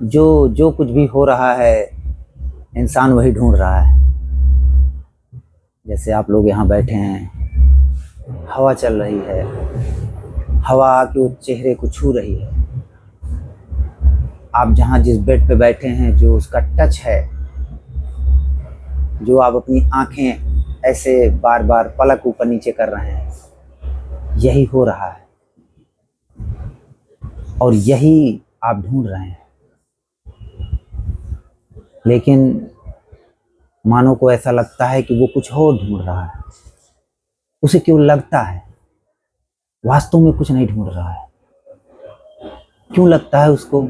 जो जो कुछ भी हो रहा है इंसान वही ढूंढ रहा है। जैसे आप लोग यहाँ बैठे हैं, हवा चल रही है, हवा आके उस चेहरे को छू रही है। आप जहाँ जिस बेड पे बैठे हैं, जो उसका टच है, जो आप अपनी आंखें ऐसे बार बार पलक ऊपर नीचे कर रहे हैं, यही हो रहा है और यही आप ढूंढ रहे हैं। लेकिन मानो को ऐसा लगता है कि वो कुछ और ढूंढ रहा है। उसे क्यों लगता है? वास्तव में कुछ नहीं ढूंढ रहा है। क्यों लगता है उसको?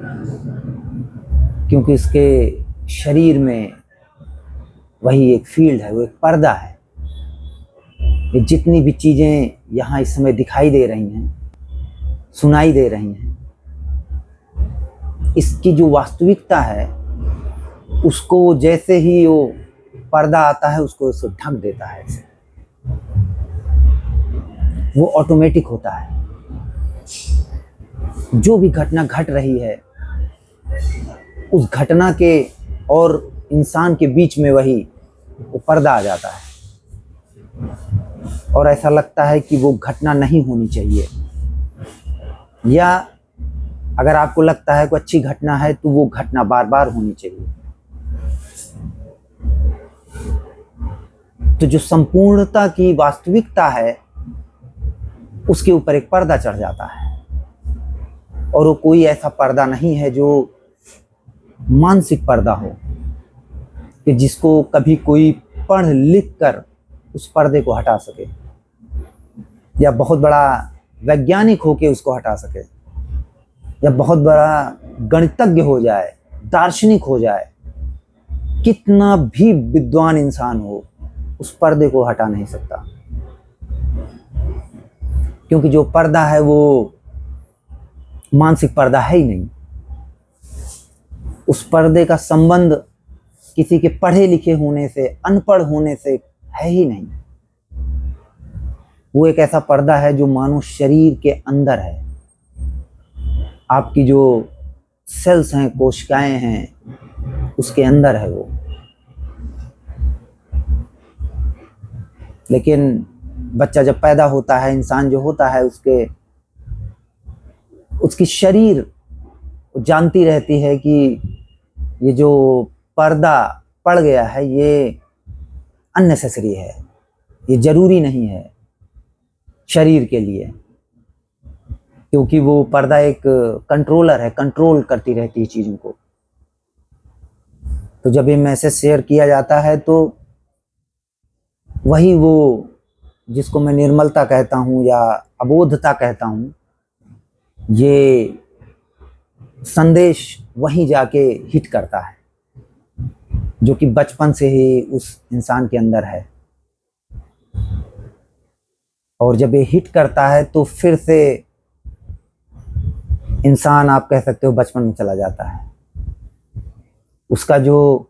क्योंकि इसके शरीर में वही एक फील्ड है, वो एक पर्दा है। ये जितनी भी चीजें यहाँ इस समय दिखाई दे रही हैं, सुनाई दे रही हैं, इसकी जो वास्तविकता है उसको जैसे ही वो पर्दा आता है उसको उसको ढक देता है। ऐसे वो ऑटोमेटिक होता है। जो भी घटना घट रही है उस घटना के और इंसान के बीच में वही वो पर्दा आ जाता है और ऐसा लगता है कि वो घटना नहीं होनी चाहिए, या अगर आपको लगता है कोई अच्छी घटना है तो वो घटना बार बार होनी चाहिए। तो जो संपूर्णता की वास्तविकता है उसके ऊपर एक पर्दा चढ़ जाता है, और वो कोई ऐसा पर्दा नहीं है जो मानसिक पर्दा हो कि जिसको कभी कोई पढ़ लिख कर उस पर्दे को हटा सके, या बहुत बड़ा वैज्ञानिक होके उसको हटा सके, या बहुत बड़ा गणितज्ञ हो जाए, दार्शनिक हो जाए, कितना भी विद्वान इंसान हो उस पर्दे को हटा नहीं सकता। क्योंकि जो पर्दा है वो मानसिक पर्दा है ही नहीं। उस पर्दे का संबंध किसी के पढ़े लिखे होने से, अनपढ़ होने से है ही नहीं। वो एक ऐसा पर्दा है जो मानो शरीर के अंदर है। आपकी जो सेल्स हैं, कोशिकाएं हैं, उसके अंदर है वो। लेकिन बच्चा जब पैदा होता है, इंसान जो होता है, उसकी शरीर जानती रहती है कि ये जो पर्दा पड़ गया है ये अननेसेसरी है, ये जरूरी नहीं है शरीर के लिए, क्योंकि वो पर्दा एक कंट्रोलर है, कंट्रोल करती रहती है चीज़ों को। तो जब ये मैसेज शेयर किया जाता है तो वही वो जिसको मैं निर्मलता कहता हूँ या अबोधता कहता हूँ, ये संदेश वहीं जाके हिट करता है, जो कि बचपन से ही उस इंसान के अंदर है। और जब ये हिट करता है तो फिर से इंसान, आप कह सकते हो, बचपन में चला जाता है। उसका जो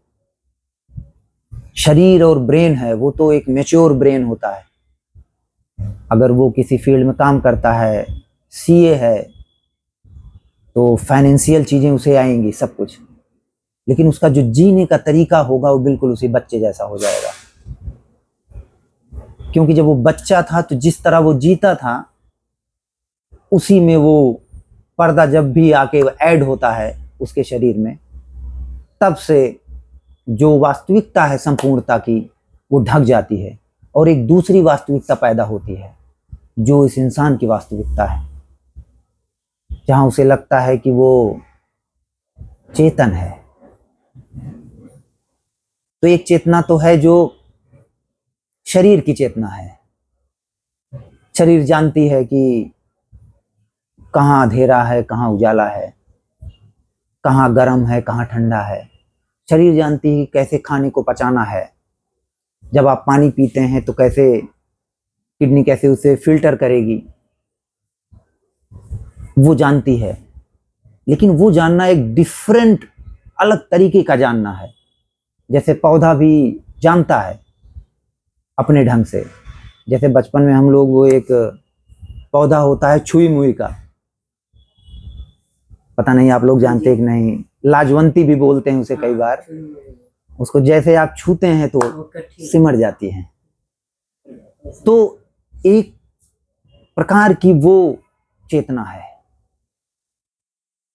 शरीर और ब्रेन है वो तो एक मैच्योर ब्रेन होता है। अगर वो किसी फील्ड में काम करता है, सीए है, तो फाइनेंशियल चीजें उसे आएंगी सब कुछ, लेकिन उसका जो जीने का तरीका होगा वो बिल्कुल उसी बच्चे जैसा हो जाएगा। क्योंकि जब वो बच्चा था तो जिस तरह वो जीता था उसी में वो पर्दा जब भी आके ऐड होता है उसके शरीर में, तब से जो वास्तविकता है संपूर्णता की वो ढक जाती है और एक दूसरी वास्तविकता पैदा होती है जो इस इंसान की वास्तविकता है, जहां उसे लगता है कि वो चेतन है। तो एक चेतना तो है जो शरीर की चेतना है। शरीर जानती है कि कहाँ अंधेरा है, कहाँ उजाला है, कहाँ गर्म है, कहाँ ठंडा है। शरीर जानती है कैसे खाने को पचाना है। जब आप पानी पीते हैं तो कैसे किडनी कैसे उसे फिल्टर करेगी, वो जानती है। लेकिन वो जानना एक डिफरेंट, अलग तरीके का जानना है। जैसे पौधा भी जानता है अपने ढंग से। जैसे बचपन में हम लोग, वो एक पौधा होता है छुई मुई का, पता नहीं आप लोग जानते कि नहीं, लाजवंती भी बोलते हैं उसे कई बार। उसको जैसे आप छूते हैं तो सिमट जाती है। तो एक प्रकार की वो चेतना है,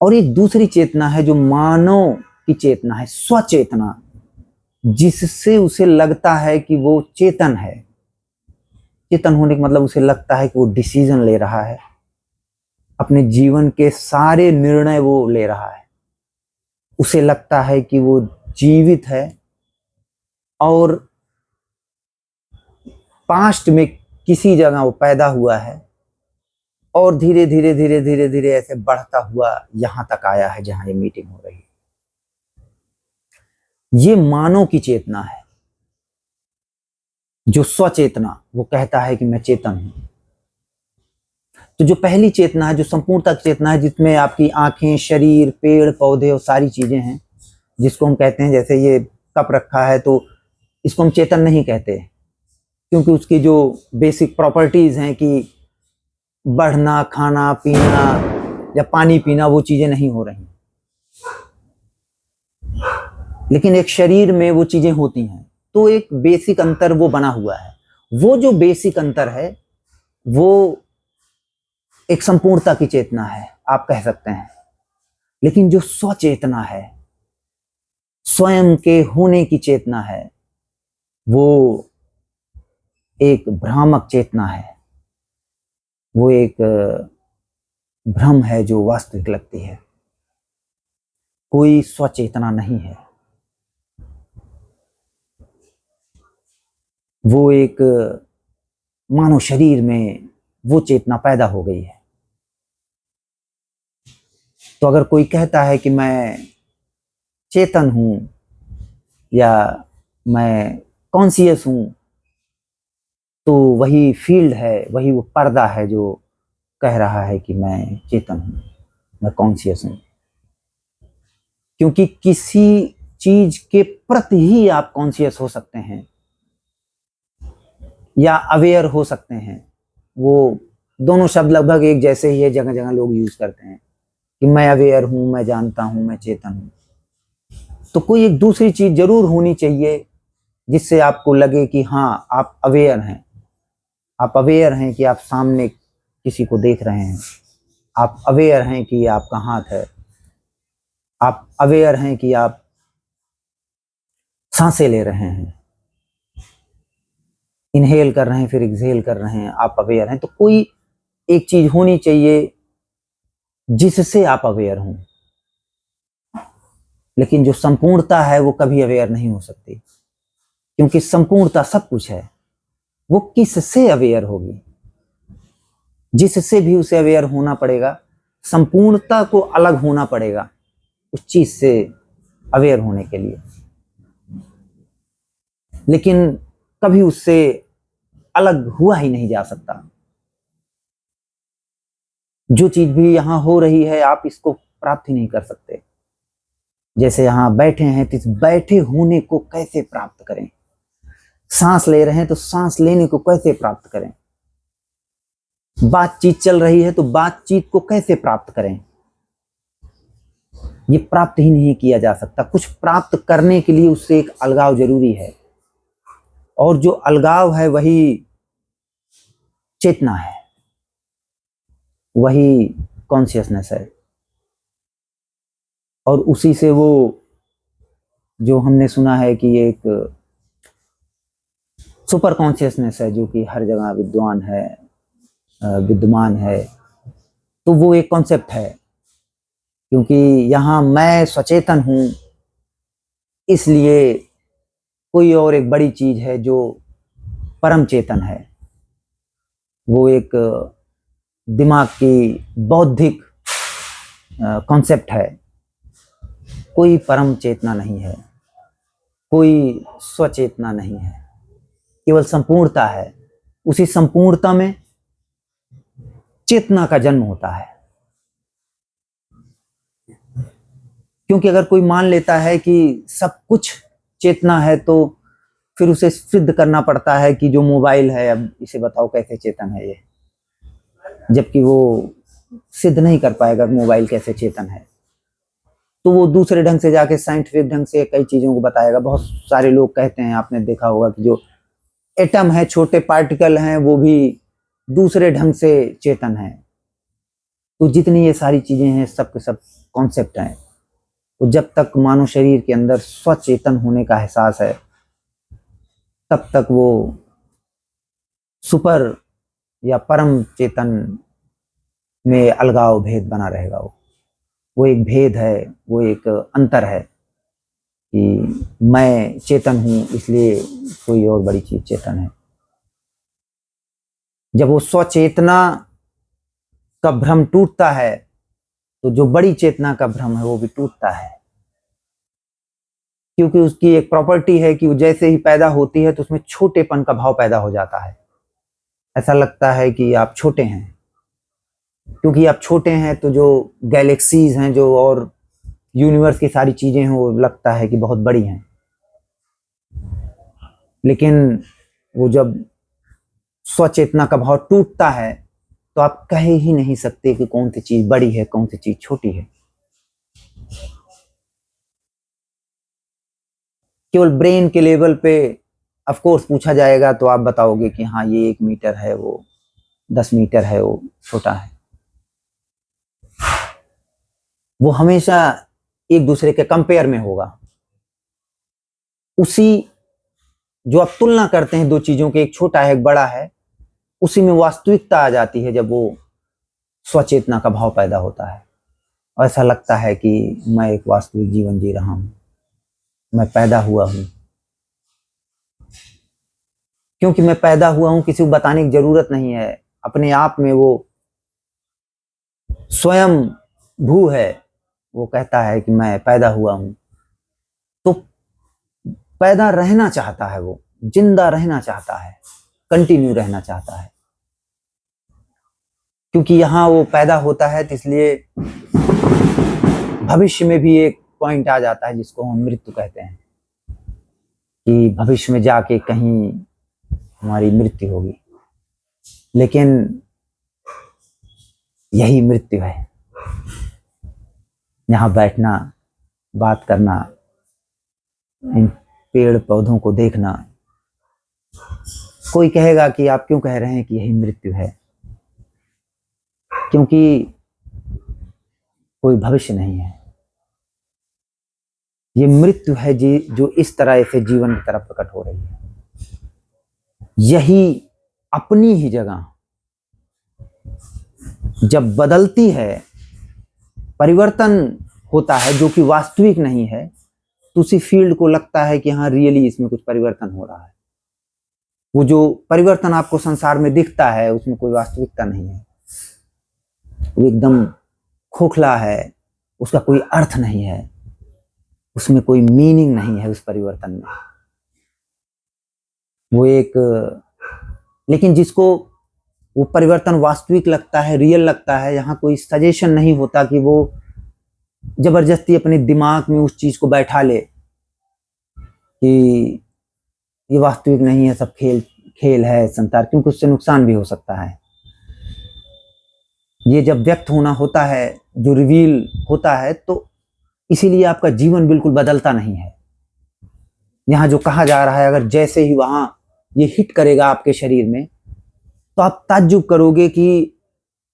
और एक दूसरी चेतना है जो मानव की चेतना है, स्वचेतना, जिससे उसे लगता है कि वो चेतन है। चेतन होने का मतलब उसे लगता है कि वो डिसीजन ले रहा है, अपने जीवन के सारे निर्णय वो ले रहा है। उसे लगता है कि वो जीवित है और पास्ट में किसी जगह वो पैदा हुआ है और धीरे धीरे धीरे धीरे धीरे ऐसे बढ़ता हुआ यहां तक आया है जहां ये मीटिंग हो रही है। ये मानव की चेतना है, जो स्वचेतना, वो कहता है कि मैं चेतन हूं। तो जो पहली चेतना है, जो संपूर्णता की चेतना है, जिसमें आपकी आंखें, शरीर, पेड़ पौधे और सारी चीजें हैं, जिसको हम कहते हैं, जैसे ये कप रखा है तो इसको हम चेतन नहीं कहते, क्योंकि उसकी जो बेसिक प्रॉपर्टीज हैं कि बढ़ना, खाना पीना या पानी पीना, वो चीजें नहीं हो रही। लेकिन एक शरीर में वो चीजें होती हैं, तो एक बेसिक अंतर वो बना हुआ है। वो जो बेसिक अंतर है वो एक संपूर्णता की चेतना है, आप कह सकते हैं। लेकिन जो स्वचेतना है, स्वयं के होने की चेतना है, वो एक भ्रामक चेतना है। वो एक भ्रम है जो वास्तविक लगती है। कोई स्वचेतना नहीं है। वो एक मानव शरीर में वो चेतना पैदा हो गई है। तो अगर कोई कहता है कि मैं चेतन हूं या मैं कॉन्शियस हूं, तो वही फील्ड है, वही वो पर्दा है जो कह रहा है कि मैं चेतन हूं, मैं कॉन्शियस हूं। क्योंकि किसी चीज के प्रति ही आप कॉन्शियस हो सकते हैं या अवेयर हो सकते हैं। वो दोनों शब्द लगभग एक जैसे ही है, जगह जगह लोग यूज करते हैं कि मैं अवेयर हूं, मैं जानता हूं, मैं चेतन हूं। तो कोई एक दूसरी चीज जरूर होनी चाहिए जिससे आपको लगे कि हाँ, आप अवेयर हैं। आप अवेयर हैं कि आप सामने किसी को देख रहे हैं, आप अवेयर हैं कि आपका हाथ है, आप अवेयर हैं कि आप सांसें ले रहे हैं, इनहेल कर रहे हैं फिर एक्सहेल कर रहे हैं, आप अवेयर हैं। तो कोई एक चीज होनी चाहिए जिससे आप अवेयर हों। लेकिन जो संपूर्णता है वो कभी अवेयर नहीं हो सकती, क्योंकि संपूर्णता सब कुछ है। वो किससे अवेयर होगी? जिससे भी उसे अवेयर होना पड़ेगा, संपूर्णता को अलग होना पड़ेगा उस चीज से अवेयर होने के लिए। लेकिन कभी उससे अलग हुआ ही नहीं जा सकता। जो चीज भी यहां हो रही है, आप इसको प्राप्त ही नहीं कर सकते। जैसे यहां बैठे हैं तो इस बैठे होने को कैसे प्राप्त करें? सांस ले रहे हैं तो सांस लेने को कैसे प्राप्त करें? बातचीत चल रही है तो बातचीत को कैसे प्राप्त करें? ये प्राप्त ही नहीं किया जा सकता। कुछ प्राप्त करने के लिए उससे एक अलगाव जरूरी है, और जो अलगाव है वही चेतना है, वही कॉन्शियसनेस है। और उसी से वो जो हमने सुना है कि एक सुपर कॉन्शियसनेस है जो कि हर जगह विद्वान है, विद्यमान है। तो वो एक कॉन्सेप्ट है, क्योंकि यहाँ मैं सचेतन हूं, इसलिए कोई और एक बड़ी चीज है जो परम चेतन है। वो एक दिमाग की बौद्धिक कॉन्सेप्ट है। कोई परम चेतना नहीं है, कोई स्वचेतना नहीं है, केवल संपूर्णता है। उसी संपूर्णता में चेतना का जन्म होता है। क्योंकि अगर कोई मान लेता है कि सब कुछ चेतना है, तो फिर उसे सिद्ध करना पड़ता है कि जो मोबाइल है, अब इसे बताओ कैसे चेतन है ये, जबकि वो सिद्ध नहीं कर पाएगा मोबाइल कैसे चेतन है। तो वो दूसरे ढंग से जाके साइंटिफिक ढंग से कई चीजों को बताएगा। बहुत सारे लोग कहते हैं, आपने देखा होगा कि जो एटम है, छोटे पार्टिकल हैं, वो भी दूसरे ढंग से चेतन है। तो जितनी ये सारी चीजें हैं, सब के सब कॉन्सेप्ट हैं। तो जब तक मानव शरीर के अंदर स्वचेतन होने का एहसास है, तब तक वो सुपर या परम चेतन में अलगाव भेद बना रहेगा। वो एक भेद है, वो एक अंतर है कि मैं चेतन हूं इसलिए कोई और बड़ी चीज चेतन है। जब वो स्वचेतना का भ्रम टूटता है, तो जो बड़ी चेतना का भ्रम है वो भी टूटता है। क्योंकि उसकी एक प्रॉपर्टी है कि वो जैसे ही पैदा होती है तो उसमें छोटेपन का भाव पैदा हो जाता है। ऐसा लगता है कि आप छोटे हैं। क्योंकि आप छोटे हैं तो जो गैलेक्सीज हैं, जो और यूनिवर्स की सारी चीजें हैं, वो लगता है कि बहुत बड़ी हैं। लेकिन वो जब स्वचेतना का भाव टूटता है, तो आप कह ही नहीं सकते कि कौन सी चीज बड़ी है, कौन सी चीज छोटी है। केवल ब्रेन के लेवल पे ऑफ कोर्स पूछा जाएगा तो आप बताओगे कि हाँ, ये 1 मीटर है, वो 10 मीटर है, वो छोटा है। वो हमेशा एक दूसरे के कंपेयर में होगा। उसी जो आप तुलना करते हैं दो चीजों के, एक छोटा है एक बड़ा है, उसी में वास्तविकता आ जाती है जब वो स्वचेतना का भाव पैदा होता है। और ऐसा लगता है कि मैं एक वास्तविक जीवन जी रहा हूं, मैं पैदा हुआ हूं। क्योंकि मैं पैदा हुआ हूं, किसी को बताने की जरूरत नहीं है। अपने आप में वो स्वयं भू है, वो कहता है कि मैं पैदा हुआ हूं। तो पैदा रहना चाहता है, वो जिंदा रहना चाहता है, कंटिन्यू रहना चाहता है। क्योंकि यहां वो पैदा होता है, तो इसलिए भविष्य में भी एक पॉइंट आ जाता है जिसको हम मृत्यु कहते हैं, कि भविष्य में जाके कहीं हमारी मृत्यु होगी। लेकिन यही मृत्यु है, यहाँ बैठना, बात करना, इन पेड़ पौधों को देखना। कोई कहेगा कि आप क्यों कह रहे हैं कि यही मृत्यु है? क्योंकि कोई भविष्य नहीं है। ये मृत्यु है जी, जो इस तरह से जीवन की तरफ प्रकट हो रही है। यही अपनी ही जगह जब बदलती है, परिवर्तन होता है जो कि वास्तविक नहीं है, तो उसी फील्ड को लगता है कि हाँ, रियली इसमें कुछ परिवर्तन हो रहा है। वो जो परिवर्तन आपको संसार में दिखता है, उसमें कोई वास्तविकता नहीं है, वो एकदम खोखला है, उसका कोई अर्थ नहीं है, उसमें कोई मीनिंग नहीं है उस परिवर्तन में। वो एक, लेकिन जिसको वो परिवर्तन वास्तविक लगता है, रियल लगता है, यहाँ कोई सजेशन नहीं होता कि वो जबरदस्ती अपने दिमाग में उस चीज को बैठा ले कि ये वास्तविक नहीं है, सब खेल है संसार, क्योंकि उससे नुकसान भी हो सकता है। ये जब व्यक्त होना होता है, जो रिवील होता है, तो इसीलिए आपका जीवन बिल्कुल बदलता नहीं है। यहाँ जो कहा जा रहा है, अगर जैसे ही वहां ये हिट करेगा आपके शरीर में, तो आप ताज्जुब करोगे कि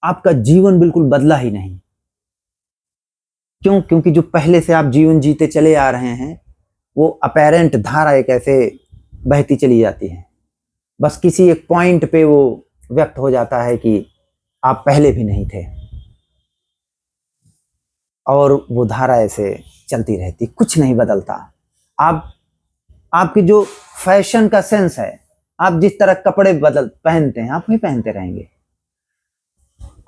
आपका जीवन बिल्कुल बदला ही नहीं। क्यों? क्योंकि जो पहले से आप जीवन जीते चले आ रहे हैं, वो अपैरेंट धारा एक ऐसे बहती चली जाती है। बस किसी एक पॉइंट पे वो व्यक्त हो जाता है कि आप पहले भी नहीं थे, और वो धारा ऐसे चलती रहती, कुछ नहीं बदलता। आपकी जो फैशन का सेंस है, आप जिस तरह कपड़े पहनते हैं, आप वही पहनते रहेंगे।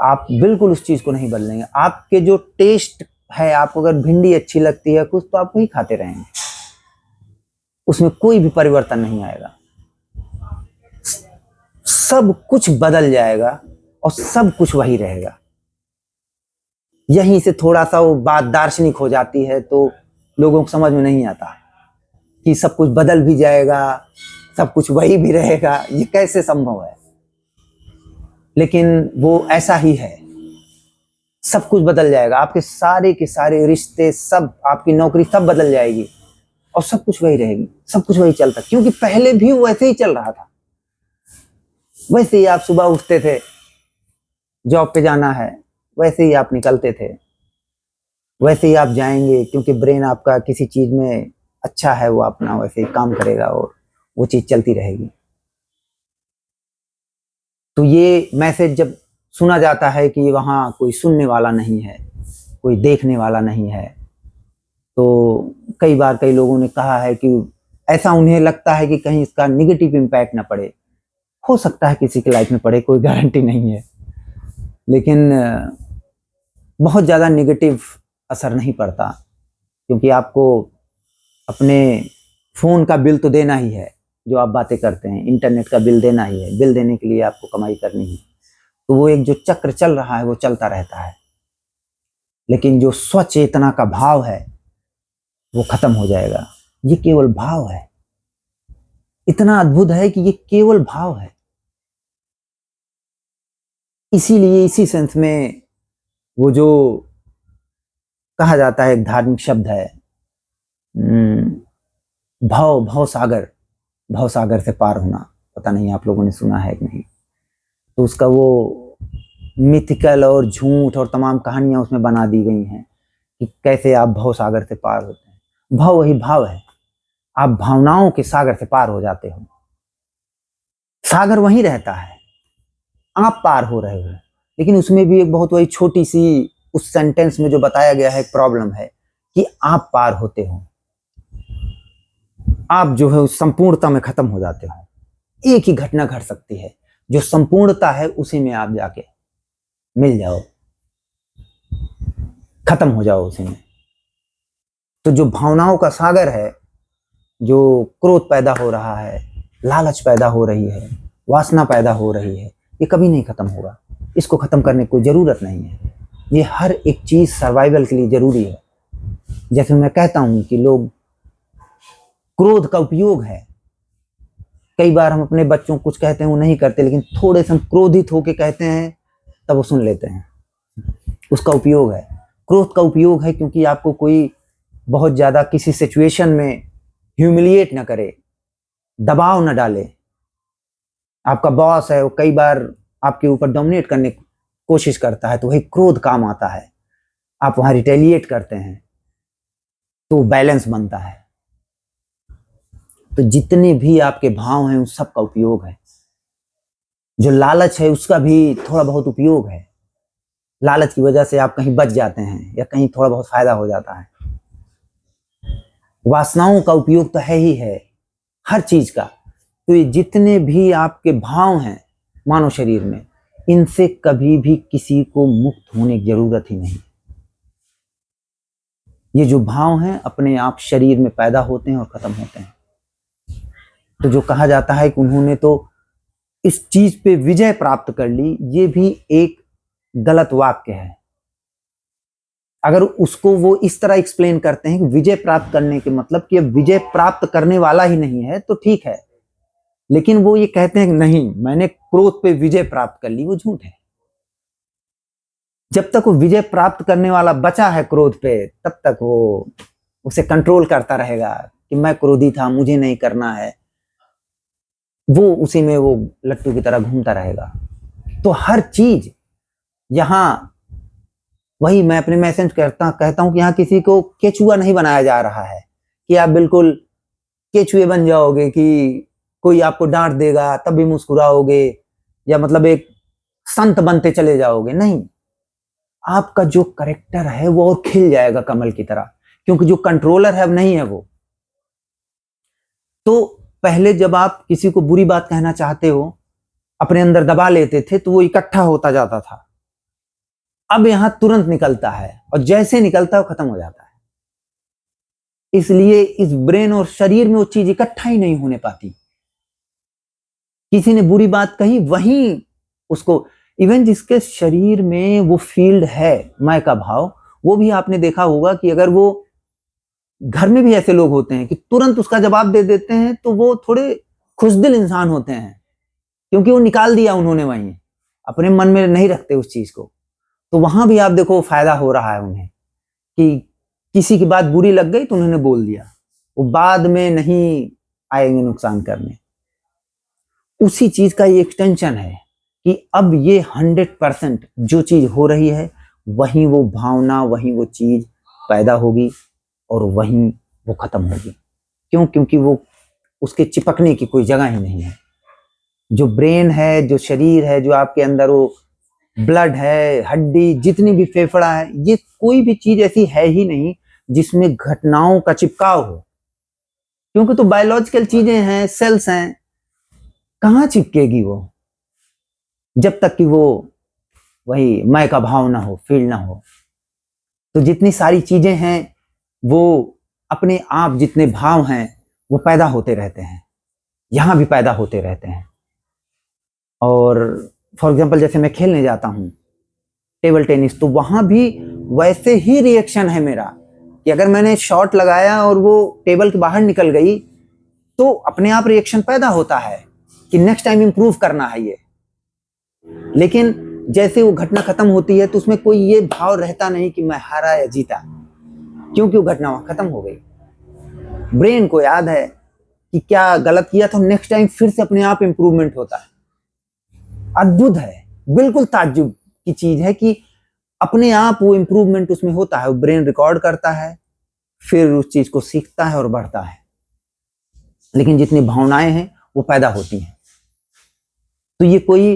आप बिल्कुल उस चीज को नहीं बदलेंगे। आपके जो टेस्ट है, आपको अगर भिंडी अच्छी लगती है कुछ, तो आप वही खाते रहेंगे, उसमें कोई भी परिवर्तन नहीं आएगा। सब कुछ बदल जाएगा और सब कुछ वही रहेगा। यहीं से थोड़ा सा वो बात दार्शनिक हो जाती है, तो लोगों को समझ में नहीं आता कि सब कुछ बदल भी जाएगा, सब कुछ वही भी रहेगा, ये कैसे संभव है? लेकिन वो ऐसा ही है। सब कुछ बदल जाएगा, आपके सारे के सारे रिश्ते, सब, आपकी नौकरी सब बदल जाएगी और सब कुछ वही रहेगी, सब कुछ वही चलता, क्योंकि पहले भी वैसे ही चल रहा था। वैसे ही आप सुबह उठते थे, जॉब पे जाना है, वैसे ही आप निकलते थे, वैसे ही आप जाएंगे, क्योंकि ब्रेन आपका किसी चीज में अच्छा है, वो अपना वैसे ही काम करेगा और वो चीज चलती रहेगी। तो ये मैसेज जब सुना जाता है कि वहां कोई सुनने वाला नहीं है, कोई देखने वाला नहीं है, तो कई बार कई लोगों ने कहा है कि ऐसा उन्हें लगता है कि कहीं इसका निगेटिव इम्पैक्ट ना पड़े। हो सकता है किसी की लाइफ में पड़े, कोई गारंटी नहीं है, लेकिन बहुत ज़्यादा निगेटिव असर नहीं पड़ता, क्योंकि आपको अपने फ़ोन का बिल तो देना ही है, जो आप बातें करते हैं, इंटरनेट का बिल देना ही है, बिल देने के लिए आपको कमाई करनी है। तो वो एक जो चक्र चल रहा है वो चलता रहता है, लेकिन जो स्वचेतना का भाव है वो खत्म हो जाएगा। ये केवल भाव है, इतना अद्भुत है कि ये केवल भाव है। इसीलिए इसी सेंस में वो जो कहा जाता है, एक धार्मिक शब्द है, भव सागर, भव सागर से पार होना, पता नहीं आप लोगों ने सुना है कि नहीं। तो उसका वो मिथिकल और झूठ और तमाम कहानियां उसमें बना दी गई हैं कि कैसे आप भव सागर से पार होते हैं। भव वही भाव है, आप भावनाओं के सागर से पार हो जाते हो, सागर वहीं रहता है, आप पार हो रहे हो। लेकिन उसमें भी एक बहुत वही छोटी सी, उस सेंटेंस में जो बताया गया है, एक प्रॉब्लम है कि आप पार होते हो, आप जो है उस संपूर्णता में खत्म हो जाते हो। एक ही घटना घट सकती है, जो संपूर्णता है उसी में आप जाके मिल जाओ, खत्म हो जाओ उसी में। तो जो भावनाओं का सागर है, जो क्रोध पैदा हो रहा है, लालच पैदा हो रही है, वासना पैदा हो रही है, ये कभी नहीं खत्म होगा। इसको खत्म करने की कोई जरूरत नहीं है। ये हर एक चीज सर्वाइवल के लिए जरूरी है। जैसे मैं कहता हूं कि लोग, क्रोध का उपयोग है, कई बार हम अपने बच्चों को कुछ कहते हैं वो नहीं करते, लेकिन थोड़े से हम क्रोधित होकर कहते हैं तब वो सुन लेते हैं। उसका उपयोग है, क्रोध का उपयोग है, क्योंकि आपको कोई बहुत ज्यादा किसी सिचुएशन में ह्यूमिलिएट ना करे, दबाव न डाले। आपका बॉस है, वो कई बार आपके ऊपर डोमिनेट करने की कोशिश करता है, तो वही क्रोध काम आता है, आप वहां रिटेलिएट करते हैं, तो बैलेंस बनता है। तो जितने भी आपके भाव हैं उन सब का उपयोग है। जो लालच है उसका भी थोड़ा बहुत उपयोग है, लालच की वजह से आप कहीं बच जाते हैं या कहीं थोड़ा बहुत फायदा हो जाता है। वासनाओं का उपयोग तो है ही है हर चीज का। तो ये जितने भी आपके भाव हैं मानव शरीर में, इनसे कभी भी किसी को मुक्त होने की जरूरत ही नहीं। ये जो भाव हैं अपने आप शरीर में पैदा होते हैं और खत्म होते हैं। तो जो कहा जाता है कि उन्होंने तो इस चीज पे विजय प्राप्त कर ली, ये भी एक गलत वाक्य है। अगर उसको वो इस तरह एक्सप्लेन करते हैं कि विजय प्राप्त करने के मतलब कि अब विजय प्राप्त करने वाला ही नहीं है, तो ठीक है, लेकिन वो ये कहते हैं कि नहीं, मैंने क्रोध पे विजय प्राप्त कर ली, वो झूठ है। जब तक वो विजय प्राप्त करने वाला बचा है क्रोध पे, तब तक वो उसे कंट्रोल करता रहेगा कि मैं क्रोधी था, मुझे नहीं करना है, वो उसी में वो लट्टू की तरह घूमता रहेगा। तो हर चीज यहां वही मैं अपने मैसेज कहता हूं कि यहाँ किसी को केचुआ नहीं बनाया जा रहा है कि आप बिल्कुल केचुए बन जाओगे, कि कोई आपको डांट देगा तब भी मुस्कुराओगे, या मतलब एक संत बनते चले जाओगे। नहीं, आपका जो करेक्टर है वो और खिल जाएगा कमल की तरह, क्योंकि जो कंट्रोलर है अब नहीं है वो। तो पहले जब आप किसी को बुरी बात कहना चाहते हो, अपने अंदर दबा लेते थे, तो वो इकट्ठा होता जाता था। अब यहां तुरंत निकलता है, और जैसे निकलता है वो खत्म हो जाता है। इसलिए इस ब्रेन और शरीर में वो चीज इकट्ठा ही नहीं होने पाती। किसी ने बुरी बात कही, वहीं उसको, इवन जिसके शरीर में वो फील्ड है मैं का भाव, वो भी आपने देखा होगा कि अगर वो, घर में भी ऐसे लोग होते हैं कि तुरंत उसका जवाब दे देते हैं, तो वो थोड़े खुशदिल इंसान होते हैं, क्योंकि वो निकाल दिया उन्होंने, वहीं अपने मन में नहीं रखते उस चीज को। तो वहां भी आप देखो फायदा हो रहा है उन्हें, कि किसी की बात बुरी लग गई तो उन्होंने बोल दिया, वो बाद में नहीं आएंगे नुकसान करने। उसी चीज का ये एक्सटेंशन है कि अब ये 100% जो चीज हो रही है वहीं वो भावना, वहीं वो चीज पैदा होगी और वहीं वो खत्म होगी। क्यों? क्योंकि वो उसके चिपकने की कोई जगह ही नहीं है। जो ब्रेन है, जो शरीर है, जो आपके अंदर वो ब्लड है, हड्डी, जितनी भी फेफड़ा है, ये कोई भी चीज ऐसी है ही नहीं जिसमें घटनाओं का चिपकाव हो। क्योंकि तो बायोलॉजिकल चीजें हैं, सेल्स हैं, कहां चिपकेगी वो, जब तक कि वो वही मैं का भाव ना हो, फील ना हो। तो जितनी सारी चीजें हैं वो अपने आप, जितने भाव हैं वो पैदा होते रहते हैं, यहां भी पैदा होते रहते हैं। और फॉर एग्जाम्पल जैसे मैं खेलने जाता हूं टेबल टेनिस, तो वहां भी वैसे ही रिएक्शन है मेरा, कि अगर मैंने शॉट लगाया और वो टेबल के बाहर निकल गई तो अपने आप रिएक्शन पैदा होता है कि नेक्स्ट टाइम इंप्रूव करना है ये। लेकिन जैसे वो घटना खत्म होती है तो उसमें कोई ये भाव रहता नहीं कि मैं हारा या जीता, क्योंकि वो घटना वहां खत्म हो गई। ब्रेन को याद है कि क्या गलत किया था, नेक्स्ट टाइम फिर से अपने आप इंप्रूवमेंट होता है। अद्भुत है, बिल्कुल ताज्जुब की चीज है कि अपने आप वो इंप्रूवमेंट उसमें होता है। वो ब्रेन रिकॉर्ड करता है, फिर उस चीज को सीखता है और बढ़ता है। लेकिन जितनी भावनाएं हैं वो पैदा होती हैं। तो ये कोई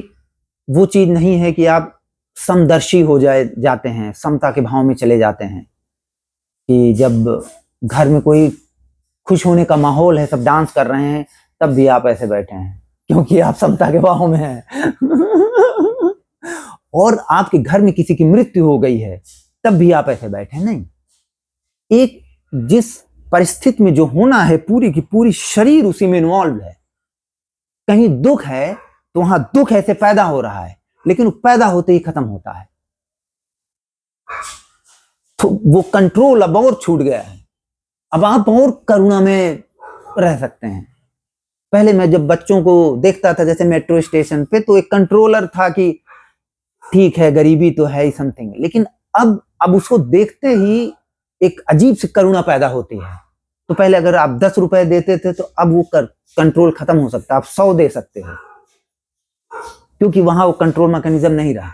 वो चीज नहीं है कि आप समदर्शी हो जाते हैं, समता के भाव में चले जाते हैं, कि जब घर में कोई खुश होने का माहौल है, सब डांस कर रहे हैं, तब भी आप ऐसे बैठे हैं क्योंकि आप समता के भाव में हैं। और आपके घर में किसी की मृत्यु हो गई है, तब भी आप ऐसे बैठे नहीं। एक जिस परिस्थिति में जो होना है, पूरी की पूरी शरीर उसी में इन्वॉल्व है। कहीं दुख है तो वहां दुख ऐसे पैदा हो रहा है, लेकिन पैदा होते ही खत्म होता है। तो वो कंट्रोल अब और छूट गया है। अब आप और करुणा में रह सकते हैं। पहले मैं जब बच्चों को देखता था जैसे मेट्रो स्टेशन पे, तो एक कंट्रोलर था कि ठीक है गरीबी तो है ही समथिंग, लेकिन अब उसको देखते ही एक अजीब सी करुणा पैदा होती है। तो पहले अगर आप 10 रुपए देते थे तो अब वो कंट्रोल खत्म हो सकता है, आप 100 दे सकते हो, क्योंकि वहां वो कंट्रोल मैकेनिज्म नहीं रहा।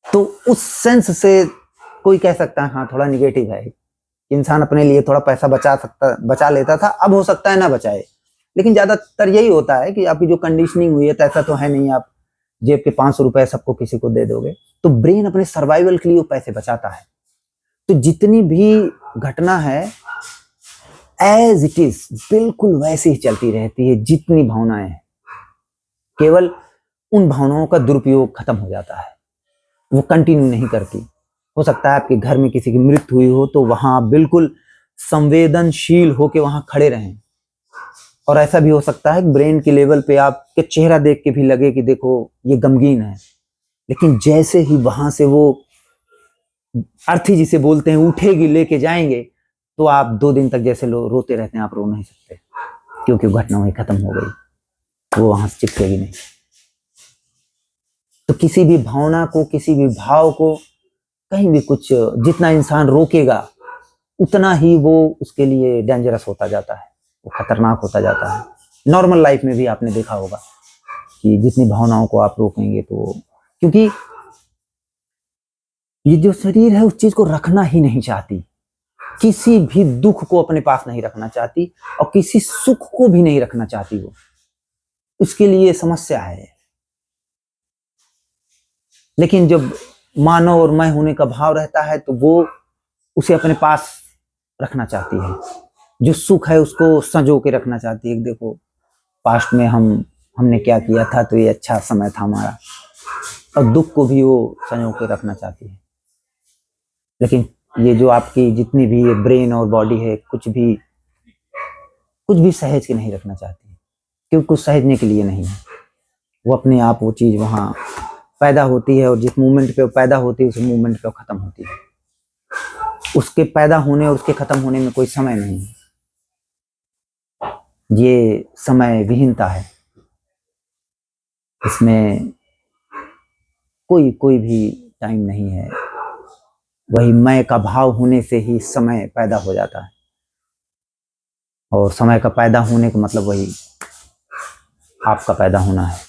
तो उस सेंस से कोई कह सकता है हाँ थोड़ा निगेटिव है, इंसान अपने लिए थोड़ा पैसा बचा लेता था, अब हो सकता है ना बचाए। लेकिन ज्यादातर यही होता है कि आपकी जो कंडीशनिंग हुई है, तो ऐसा तो है नहीं आप जेब के 500 रुपए सबको किसी को दे दोगे। तो ब्रेन अपने सर्वाइवल के लिए वो पैसे बचाता है। तो जितनी भी घटना है एज इट इज बिल्कुल वैसे ही चलती रहती है। जितनी भावनाएं हैं, केवल उन भावनाओं का दुरुपयोग खत्म हो जाता है, वो कंटिन्यू नहीं करती। हो सकता है आपके घर में किसी की मृत्यु हुई हो, तो वहां आप बिल्कुल संवेदनशील होके वहां खड़े रहें। और ऐसा भी हो सकता है ब्रेन के लेवल पे आपके चेहरा देख के भी लगे कि देखो ये गमगीन है, लेकिन जैसे ही वहां से वो अर्थी जिसे बोलते हैं उठेगी, लेके जाएंगे, तो आप 2 दिन तक जैसे रोते रहते हैं, आप रो नहीं सकते, क्योंकि घटना वही खत्म हो गई, वो वहां से चिपकेगी नहीं। तो किसी भी भावना को, किसी भी भाव को, कहीं भी कुछ जितना इंसान रोकेगा उतना ही वो उसके लिए डेंजरस होता जाता है, वो खतरनाक होता जाता है। नॉर्मल लाइफ में भी आपने देखा होगा कि जितनी भावनाओं को आप रोकेंगे, तो क्योंकि ये जो शरीर है उस चीज को रखना ही नहीं चाहती, किसी भी दुख को अपने पास नहीं रखना चाहती और किसी सुख को भी नहीं रखना चाहती। वो उसके लिए समस्या है। लेकिन जब मानव और मैं होने का भाव रहता है तो वो उसे अपने पास रखना चाहती है। जो सुख है उसको संजो के रखना चाहती है। देखो पास्ट में हमने क्या किया था, तो ये अच्छा समय था हमारा। और दुख को भी वो संजो के रखना चाहती है। लेकिन ये जो आपकी जितनी भी ब्रेन और बॉडी है, कुछ भी सहेज के नहीं रखना चाहती, क्योंकि कुछ सहेजने के लिए नहीं है। वो अपने आप वो चीज वहां पैदा होती है, और जिस मूवमेंट पे वो पैदा होती है उस मूवमेंट पे वो खत्म होती है। उसके पैदा होने और उसके खत्म होने में कोई समय नहीं है। ये समय विहीनता है, इसमें कोई कोई भी टाइम नहीं है। वही मैं का भाव होने से ही समय पैदा हो जाता है, और समय का पैदा होने का मतलब वही आपका पैदा होना है।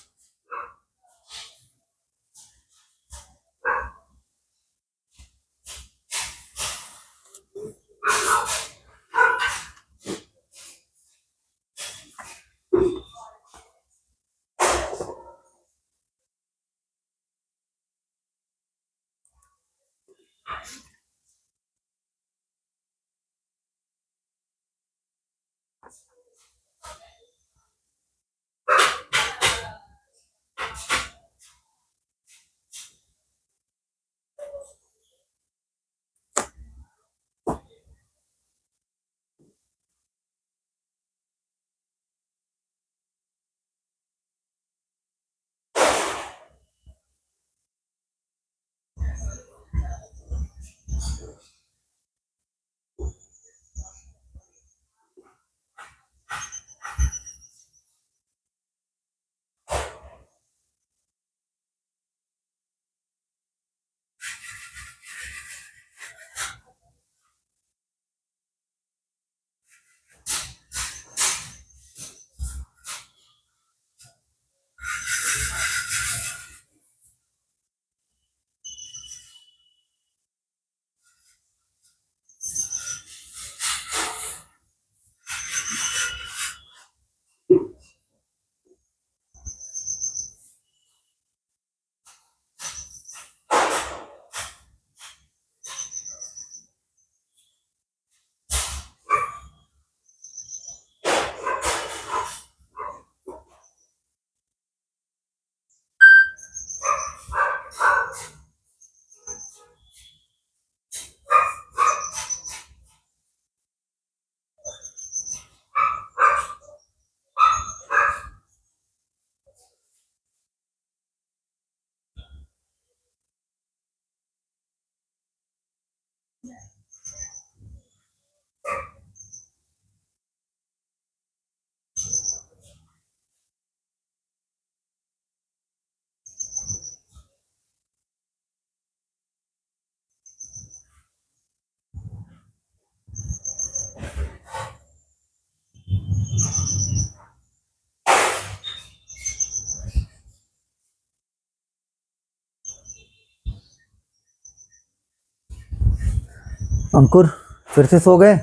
अंकुर फिर से सो गए?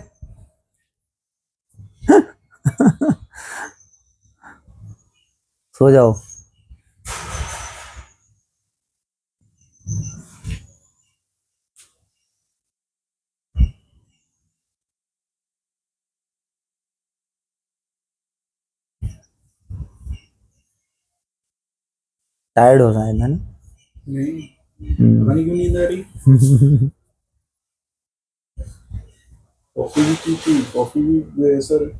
सो जाओ। टायर्ड हो रहा है ना? नहीं, पता नहीं क्यों नींद आ रही। कॉफी भी की थी, कॉफी भी बेअसर।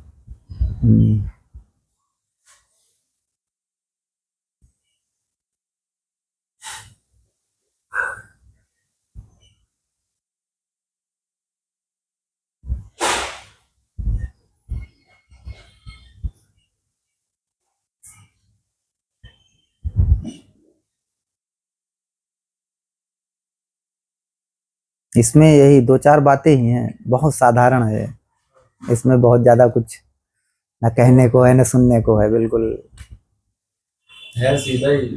इसमें यही दो चार बातें ही हैं, बहुत साधारण है। इसमें बहुत ज्यादा कुछ ना कहने को है ना सुनने को है, बिल्कुल है सीधा ही।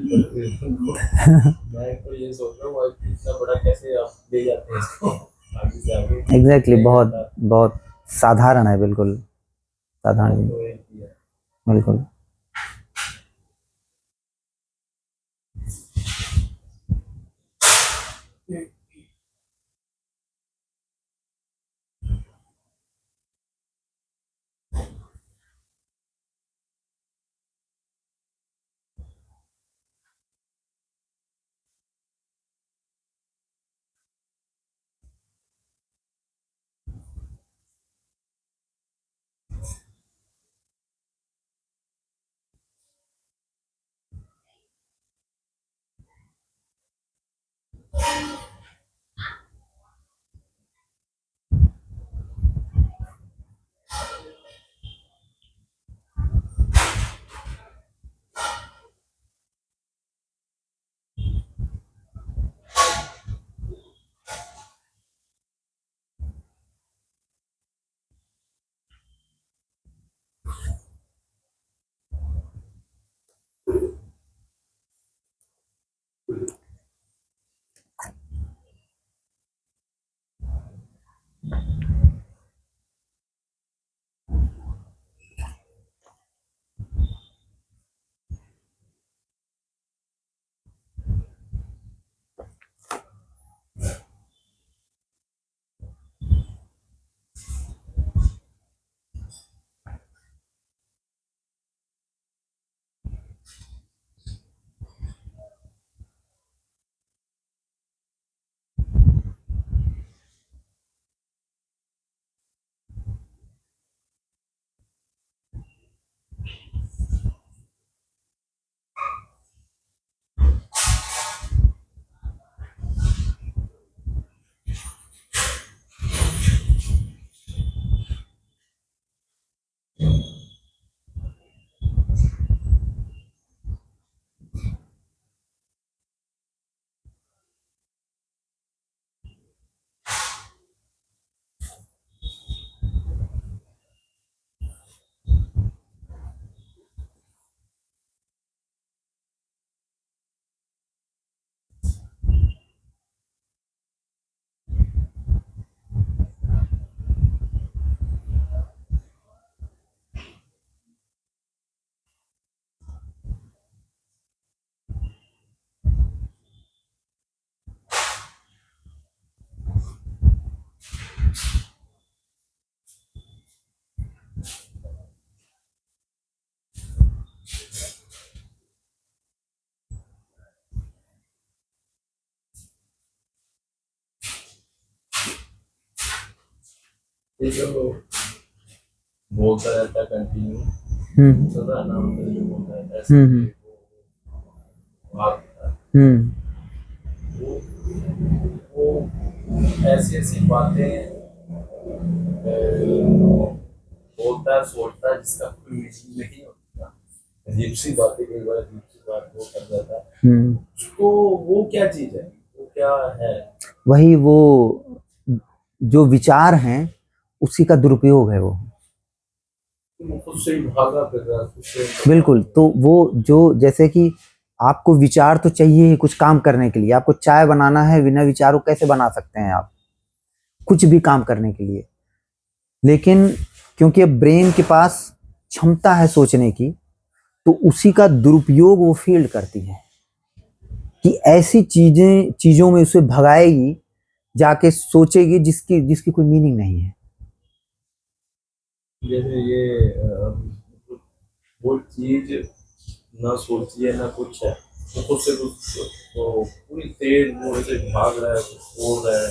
मैं तो ये सोच रहा हूँ इतना बड़ा कैसे आप ले जाते हैं इसको आगे से आगे। एग्जैक्टली बहुत बहुत साधारण है, बिल्कुल साधारण, बिल्कुल। ये जो बोलता रहता है कंटिन्यू, हम्म सुन रहा ना, मतलब जो बोलता रहता है हम्म ऐसे भागता है, हम्म वो ऐसी ऐसी बातें बोलता है, सोचता है जिसका कोई मीनिंग नहीं होता, अजीब सी बातें, कई बार अजीब सी बात वो कर जाता है। हम्म। उसको वो क्या चीज है, वो क्या है? वही वो जो विचार हैं उसी का दुरुपयोग है वो। वो खुद से ही भागा फिर रहा है, खुद से ही बिल्कुल। तो वो जो जैसे कि आपको विचार तो चाहिए ही कुछ काम करने के लिए। आपको चाय बनाना है, बिना विचारों कैसे बना सकते हैं आप कुछ भी काम करने के लिए? लेकिन क्योंकि अब ब्रेन के पास क्षमता है सोचने की, तो उसी का दुरुपयोग वो फील्ड करती है कि ऐसी चीजों में उसे भगाएगी, जाके सोचेगी जिसकी जिसकी कोई मीनिंग नहीं है। जैसे ये वो चीज ना सोची है ना कुछ है, वो खुद से कुछ तो पूरी तेज वो ऐसे भाग रहा है, कुछ बोल रहा है,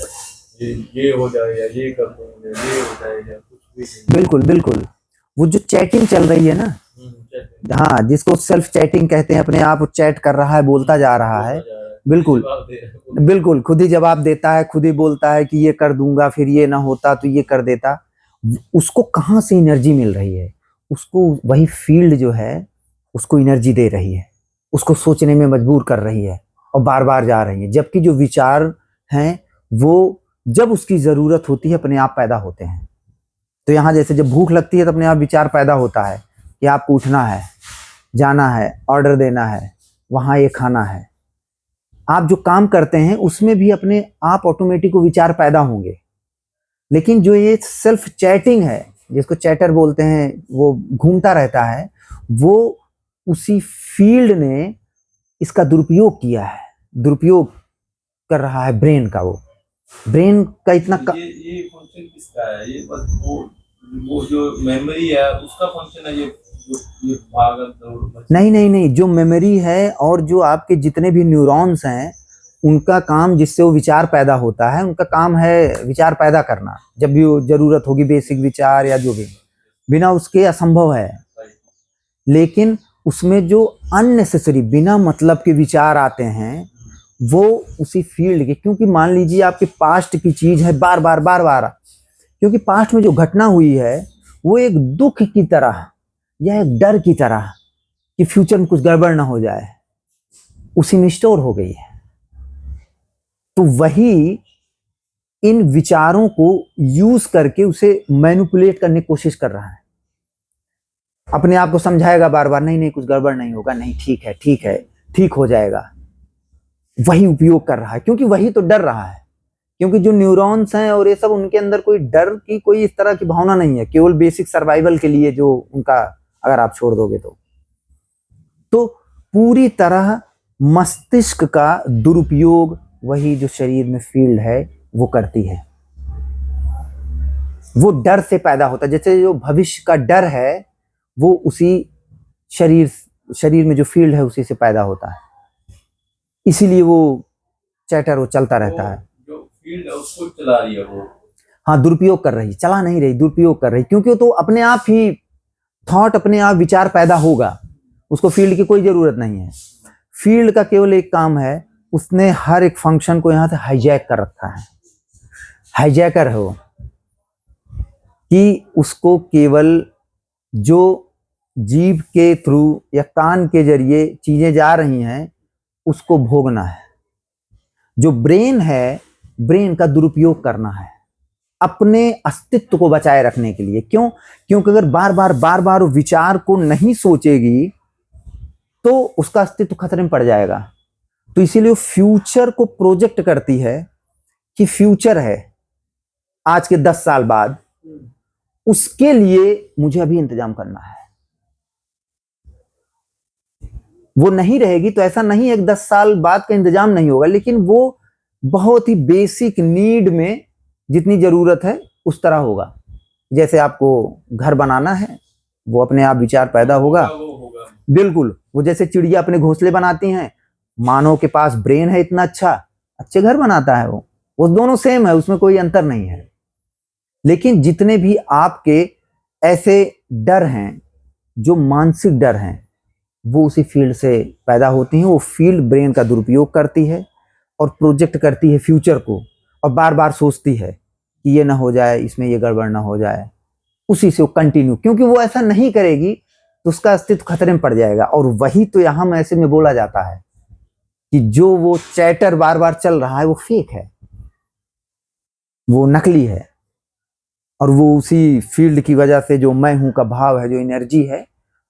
ये हो जाए या ये कर दूंगा, ये हो जाए या कुछ भी नहीं। बिल्कुल बिल्कुल। वो जो चैटिंग चल रही है ना, चैटिंग हाँ, जिसको सेल्फ चैटिंग कहते हैं, अपने आप चैट कर रहा है, बोलता जा रहा है। बोलता जा रहा है, बिल्कुल जवाब दे रहा है। बिल्कुल। खुद ही जवाब देता है, खुद ही बोलता है कि ये कर दूंगा, फिर ये ना होता तो ये कर देता। उसको कहाँ से एनर्जी मिल रही है? उसको वही फील्ड जो है उसको एनर्जी दे रही है, उसको सोचने में मजबूर कर रही है और बार बार जा रही है। जबकि जो विचार हैं वो जब उसकी जरूरत होती है अपने आप पैदा होते हैं। तो यहाँ जैसे जब भूख लगती है तो अपने आप विचार पैदा होता है कि आपको उठना है, जाना है, ऑर्डर देना है, वहाँ ये खाना है। आप जो काम करते हैं उसमें भी अपने आप ऑटोमेटिक विचार पैदा होंगे। लेकिन जो ये सेल्फ चैटिंग है, जिसको चैटर बोलते हैं, वो घूमता रहता है, वो उसी फील्ड ने इसका दुरुपयोग किया है, दुरुपयोग कर रहा है ब्रेन का। वो ब्रेन का इतना ये फंक्शन किसका है? ये बस वो जो मेमोरी है उसका फंक्शन है, ये भागम दौड़ नहीं नहीं नहीं, जो मेमोरी है और जो आपके जितने भी न्यूरॉन्स हैं उनका काम, जिससे वो विचार पैदा होता है, उनका काम है विचार पैदा करना जब भी वो जरूरत होगी, बेसिक विचार या जो भी। बिना उसके असंभव है। लेकिन उसमें जो अननेसेसरी बिना मतलब के विचार आते हैं वो उसी फील्ड के, क्योंकि मान लीजिए आपके पास्ट की चीज है, बार बार बार बार, क्योंकि पास्ट में जो घटना हुई है वो एक दुख की तरह या एक डर की तरह कि फ्यूचर में कुछ गड़बड़ ना हो जाए, उसी में स्टोर हो गई है। तो वही इन विचारों को यूज करके उसे मैनिपुलेट करने की कोशिश कर रहा है। अपने आप को समझाएगा बार बार, नहीं नहीं कुछ गड़बड़ नहीं होगा, नहीं ठीक है ठीक है, ठीक हो जाएगा। वही उपयोग कर रहा है, क्योंकि वही तो डर रहा है। क्योंकि जो न्यूरॉन्स हैं और ये सब, उनके अंदर कोई डर की कोई इस तरह की भावना नहीं है, केवल बेसिक सर्वाइवल के लिए जो उनका, अगर आप छोड़ दोगे तो पूरी तरह मस्तिष्क का दुरुपयोग वही जो शरीर में फील्ड है वो करती है। वो डर से पैदा होता है। जैसे जो भविष्य का डर है वो उसी शरीर में जो फील्ड है उसी से पैदा होता है। इसीलिए वो चैटर वो चलता रहता है। जो फील्ड है उसको चला रही है वो। हाँ, दुरुपयोग कर रही, चला नहीं रही, दुरुपयोग कर रही, क्योंकि वो तो अपने आप ही थॉट, अपने आप विचार पैदा होगा, उसको फील्ड की कोई जरूरत नहीं है। फील्ड का केवल एक काम है, उसने हर एक फंक्शन को यहां से हाईजैक कर रखा है। हाईजैकर है वो, कि उसको केवल जो जीभ के थ्रू या कान के जरिए चीजें जा रही हैं उसको भोगना है। जो ब्रेन है, ब्रेन का दुरुपयोग करना है अपने अस्तित्व को बचाए रखने के लिए। क्यों? क्योंकि अगर बार बार विचार को नहीं सोचेगी तो उसका अस्तित्व खतरे में पड़ जाएगा। तो इसीलिए फ्यूचर को प्रोजेक्ट करती है कि फ्यूचर है आज के 10 साल बाद, उसके लिए मुझे अभी इंतजाम करना है। वो नहीं रहेगी तो ऐसा नहीं है कि 10 साल बाद का इंतजाम नहीं होगा, लेकिन वो बहुत ही बेसिक नीड में जितनी जरूरत है उस तरह होगा। जैसे आपको घर बनाना है, वो अपने आप विचार पैदा होगा। बिल्कुल, वो जैसे चिड़िया अपने घोंसले बनाती हैं, मानव के पास ब्रेन है इतना अच्छा, अच्छे घर बनाता है वो दोनों सेम है, उसमें कोई अंतर नहीं है। लेकिन जितने भी आपके ऐसे डर हैं, जो मानसिक डर हैं, वो उसी फील्ड से पैदा होती हैं। वो फील्ड ब्रेन का दुरुपयोग करती है और प्रोजेक्ट करती है फ्यूचर को, और बार बार सोचती है कि ये ना हो जाए, इसमें ये गड़बड़ ना हो जाए। उसी से वो कंटिन्यू, क्योंकि वो ऐसा नहीं करेगी तो उसका अस्तित्व खतरे में पड़ जाएगा। और वही तो यहाँ ऐसे में बोला जाता है कि जो वो चैटर बार बार चल रहा है वो फेक है, वो नकली है, और वो उसी फील्ड की वजह से जो मैं हूं का भाव है, जो एनर्जी है,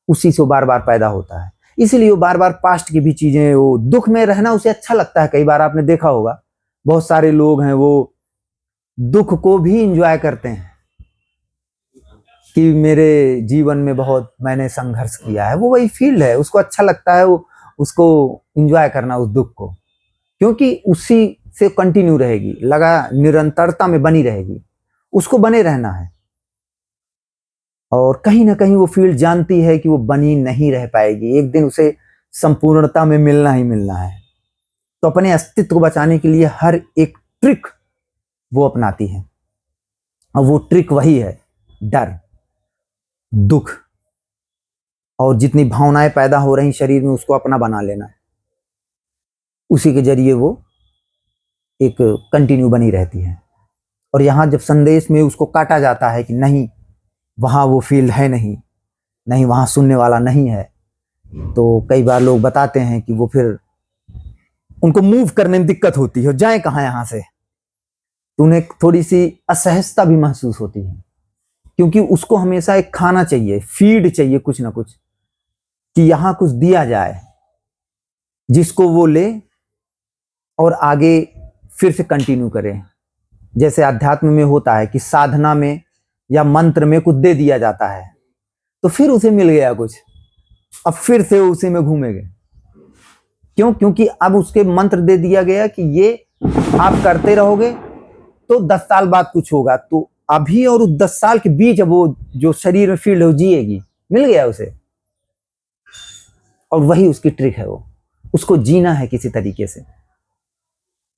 उसी से वो बार बार पैदा होता है। इसीलिए वो बार बार पास्ट की भी चीजें, वो दुख में रहना उसे अच्छा लगता है। कई बार आपने देखा होगा, बहुत सारे लोग हैं वो दुख को भी इंजॉय करते हैं कि मेरे जीवन में बहुत मैंने संघर्ष किया है। वो वही फील्ड है, उसको अच्छा लगता है, वो उसको इंजॉय करना उस दुख को, क्योंकि उसी से कंटिन्यू रहेगी, लगा निरंतरता में बनी रहेगी, उसको बने रहना है। और कहीं ना कहीं वो फील्ड जानती है कि वो बनी नहीं रह पाएगी, एक दिन उसे संपूर्णता में मिलना ही मिलना है। तो अपने अस्तित्व को बचाने के लिए हर एक ट्रिक वो अपनाती है, और वो ट्रिक वही है डर, दुख, और जितनी भावनाएं पैदा हो रही शरीर में उसको अपना बना लेना। उसी के जरिए वो एक कंटिन्यू बनी रहती है। और यहाँ जब संदेश में उसको काटा जाता है कि नहीं, वहाँ वो फील्ड है नहीं, नहीं वहाँ सुनने वाला नहीं है, तो कई बार लोग बताते हैं कि वो फिर उनको मूव करने में दिक्कत होती है, जाए कहाँ यहाँ से, तो उन्हें थोड़ी सी असहजता भी महसूस होती है, क्योंकि उसको हमेशा एक खाना चाहिए, फीड चाहिए, कुछ ना कुछ, कि यहाँ कुछ दिया जाए जिसको वो ले और आगे फिर से कंटिन्यू करे। जैसे अध्यात्म में होता है कि साधना में या मंत्र में कुछ दे दिया जाता है, तो फिर उसे मिल गया कुछ, अब फिर से उसी में घूमेंगे। क्यों? क्योंकि अब उसके मंत्र दे दिया गया कि ये आप करते रहोगे तो 10 साल बाद कुछ होगा, तो अभी और उस 10 साल के बीच वो जो शरीर में फील्ड है वो जिएगी, मिल गया उसे। और वही उसकी ट्रिक है, वो उसको जीना है किसी तरीके से,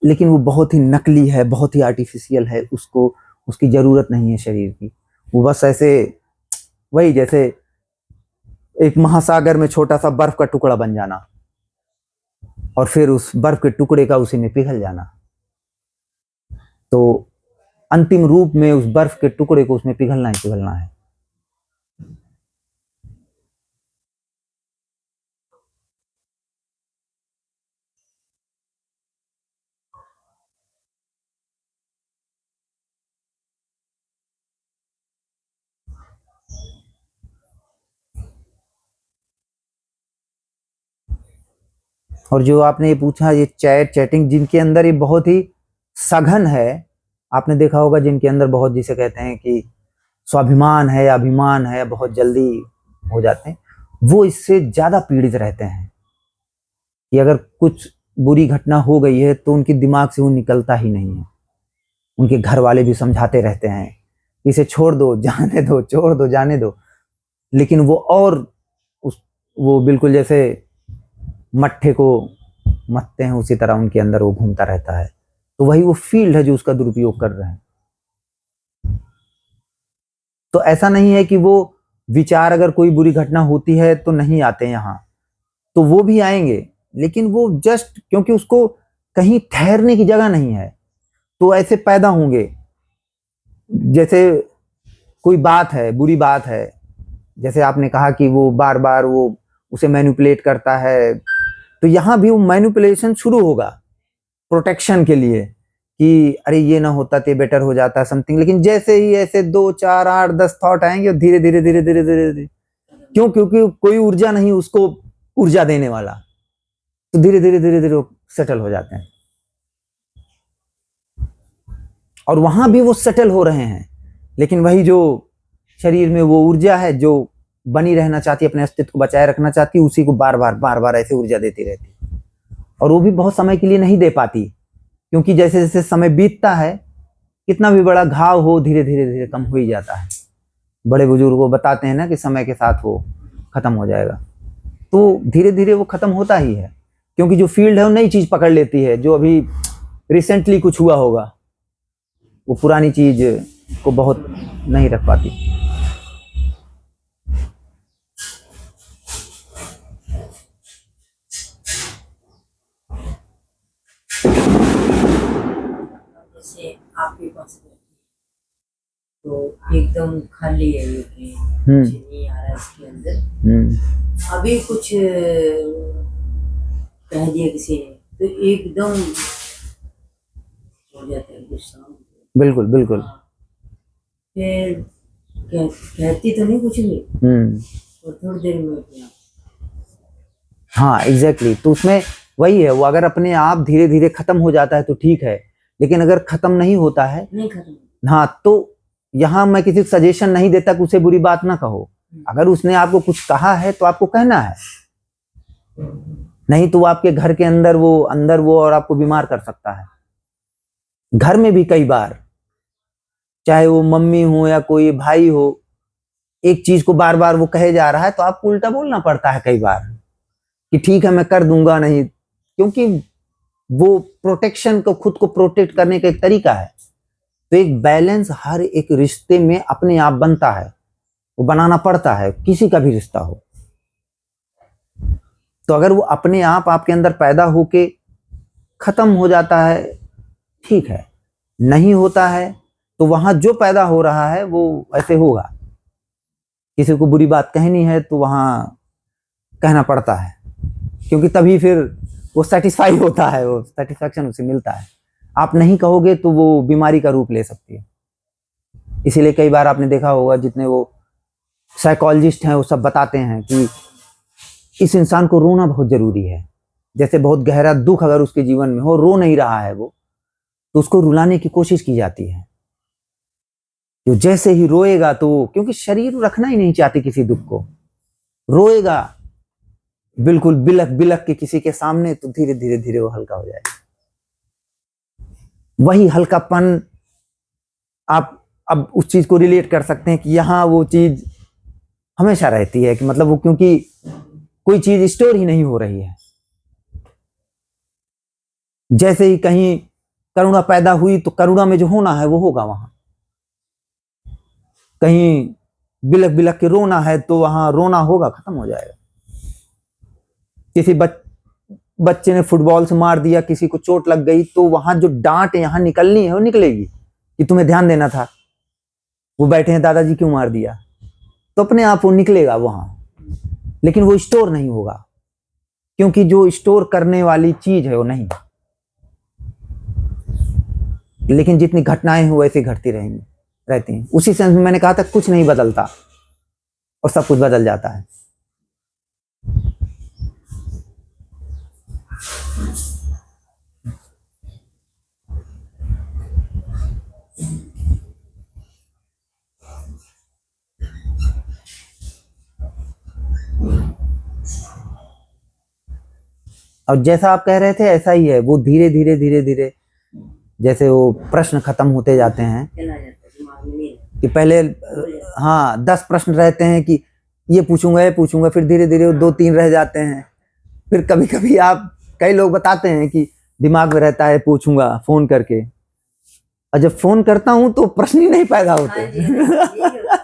लेकिन वो बहुत ही नकली है, बहुत ही आर्टिफिशियल है, उसको उसकी जरूरत नहीं है शरीर की। वो बस ऐसे वही जैसे एक महासागर में छोटा सा बर्फ का टुकड़ा बन जाना, और फिर उस बर्फ के टुकड़े का उसी में पिघल जाना, तो अंतिम रूप में उस बर्फ के टुकड़े को उसमें पिघलना ही पिघलना है। और जो आपने ये पूछा, ये चैटिंग जिनके अंदर ये बहुत ही सघन है, आपने देखा होगा जिनके अंदर बहुत, जिसे कहते हैं कि स्वाभिमान है या अभिमान है, बहुत जल्दी हो जाते हैं, वो इससे ज्यादा पीड़ित रहते हैं कि अगर कुछ बुरी घटना हो गई है तो उनके दिमाग से वो निकलता ही नहीं है। उनके घर वाले भी समझाते रहते हैं, इसे छोड़ दो, जाने दो, छोड़ दो, जाने दो, लेकिन वो और वो बिल्कुल जैसे मट्ठे को मत्ते हैं उसी तरह उनके अंदर वो घूमता रहता है। तो वही वो फील्ड है जो उसका दुरुपयोग कर रहे हैं। तो ऐसा नहीं है कि वो विचार, अगर कोई बुरी घटना होती है तो नहीं आते यहाँ, तो वो भी आएंगे, लेकिन वो जस्ट क्योंकि उसको कहीं ठहरने की जगह नहीं है, तो ऐसे पैदा होंगे। जैसे कोई बात है, बुरी बात है, जैसे आपने कहा कि वो बार बार वो उसे मैनिपुलेट करता है, तो यहाँ भी वो मैनिपुलेशन शुरू होगा प्रोटेक्शन के लिए कि अरे ये ना होता तो बेटर हो जाता समथिंग। लेकिन जैसे ही ऐसे 2, 4, 8, 10 थॉट आएंगे, धीरे धीरे धीरे धीरे धीरे धीरे, क्यों? क्योंकि कोई ऊर्जा नहीं उसको ऊर्जा देने वाला, तो धीरे धीरे धीरे धीरे सेटल हो जाते हैं। और वहां भी वो सेटल हो रहे हैं, लेकिन वही जो शरीर में वो ऊर्जा है जो बनी रहना चाहती है, अपने अस्तित्व को बचाए रखना चाहती है, उसी को बार बार ऐसे ऊर्जा देती रहती है। और वो भी बहुत समय के लिए नहीं दे पाती, क्योंकि जैसे जैसे समय बीतता है, कितना भी बड़ा घाव हो, धीरे धीरे धीरे कम हो ही जाता है। बड़े बुजुर्ग वो बताते हैं ना कि समय के साथ वो खत्म हो जाएगा, तो धीरे धीरे वो खत्म होता ही है, क्योंकि जो फील्ड है वो नई चीज पकड़ लेती है। जो अभी रिसेंटली कुछ हुआ होगा, वो पुरानी चीज को बहुत नहीं रख पाती। जैसे आपके पास तो एकदम खाली है ये ट्रेन, हम्म। कुछ नहीं आ रहा है इसके अंदर। हम्म। अभी कुछ कह दिया किसी ने तो एकदम हो जाता है गुस्सा। बिल्कुल बिल्कुल। हाँ, फिर कहती तो नहीं कुछ भी और थोड़ी देर में अपने आप। हाँ एग्जैक्टली तो उसमें वही है, वो अगर अपने आप धीरे धीरे खत्म हो जाता है तो ठीक है, लेकिन अगर खत्म नहीं होता है, नहीं खत्म। हाँ, तो यहाँ मैं किसी को सजेशन नहीं देता कि उसे बुरी बात ना कहो। अगर उसने आपको कुछ कहा है तो आपको कहना है, नहीं तो वो आपके घर के अंदर वो और आपको बीमार कर सकता है। घर में भी कई बार, चाहे वो मम्मी हो या कोई भाई हो, एक चीज को बार बार वो कहे जा रहा है तो आपको उल्टा बोलना पड़ता है कई बार कि ठीक है मैं कर दूंगा, नहीं, क्योंकि वो प्रोटेक्शन को, खुद को प्रोटेक्ट करने का एक तरीका है। तो एक बैलेंस हर एक रिश्ते में अपने आप बनता है, वो बनाना पड़ता है, किसी का भी रिश्ता हो। तो अगर वो अपने आप आपके अंदर पैदा होके खत्म हो जाता है, ठीक है, नहीं होता है तो वहां जो पैदा हो रहा है वो ऐसे होगा। किसी को बुरी बात कहनी है तो वहां कहना पड़ता है, क्योंकि तभी फिर वो सेटिस्फाई होता है, वो सेटिस्फैक्शन उसे मिलता है। आप नहीं कहोगे तो वो बीमारी का रूप ले सकती है। इसीलिए कई बार आपने देखा होगा, जितने वो साइकोलॉजिस्ट हैं वो सब बताते हैं कि इस इंसान को रोना बहुत जरूरी है। जैसे बहुत गहरा दुख अगर उसके जीवन में हो, रो नहीं रहा है वो, तो उसको रुलाने की कोशिश की जाती है। जो जैसे ही रोएगा तो, क्योंकि शरीर रखना ही नहीं चाहती किसी दुख को, रोएगा बिल्कुल बिलक बिलक के किसी के सामने, तो धीरे धीरे धीरे वो हल्का हो जाएगा। वही हल्कापन आप अब उस चीज को रिलेट कर सकते हैं कि यहाँ वो चीज हमेशा रहती है, कि मतलब वो, क्योंकि कोई चीज स्टोर ही नहीं हो रही है। जैसे ही कहीं करुणा पैदा हुई तो करुणा में जो होना है वो होगा वहां। कहीं बिलक बिलक के रोना है तो वहां रोना होगा, खत्म हो जाएगा। किसी बच्चे ने फुटबॉल से मार दिया, किसी को चोट लग गई, तो वहां जो डांट यहां निकलनी है वो निकलेगी कि तुम्हें ध्यान देना था, वो बैठे हैं दादाजी क्यों मार दिया, तो अपने आप वो निकलेगा वहां। लेकिन वो स्टोर नहीं होगा, क्योंकि जो स्टोर करने वाली चीज है वो नहीं। लेकिन जितनी घटनाएं हो वैसी घटती रहेंगी, रहती हैं। उसी सेंस में मैंने कहा था कुछ नहीं बदलता और सब कुछ बदल जाता है। और जैसा आप कह रहे थे ऐसा ही है, वो धीरे धीरे धीरे धीरे जैसे वो प्रश्न खत्म होते जाते हैं, चला जाता है, दिमाग में नहीं रहता। कि पहले हाँ 10 प्रश्न रहते हैं कि ये पूछूंगा, फिर धीरे धीरे वो 2-3 रह जाते हैं। फिर कभी कभी आप, कई लोग बताते हैं कि दिमाग में रहता है पूछूंगा फोन करके, और जब फोन करता हूं तो प्रश्न ही नहीं पैदा होते। हाँ जी, यही होता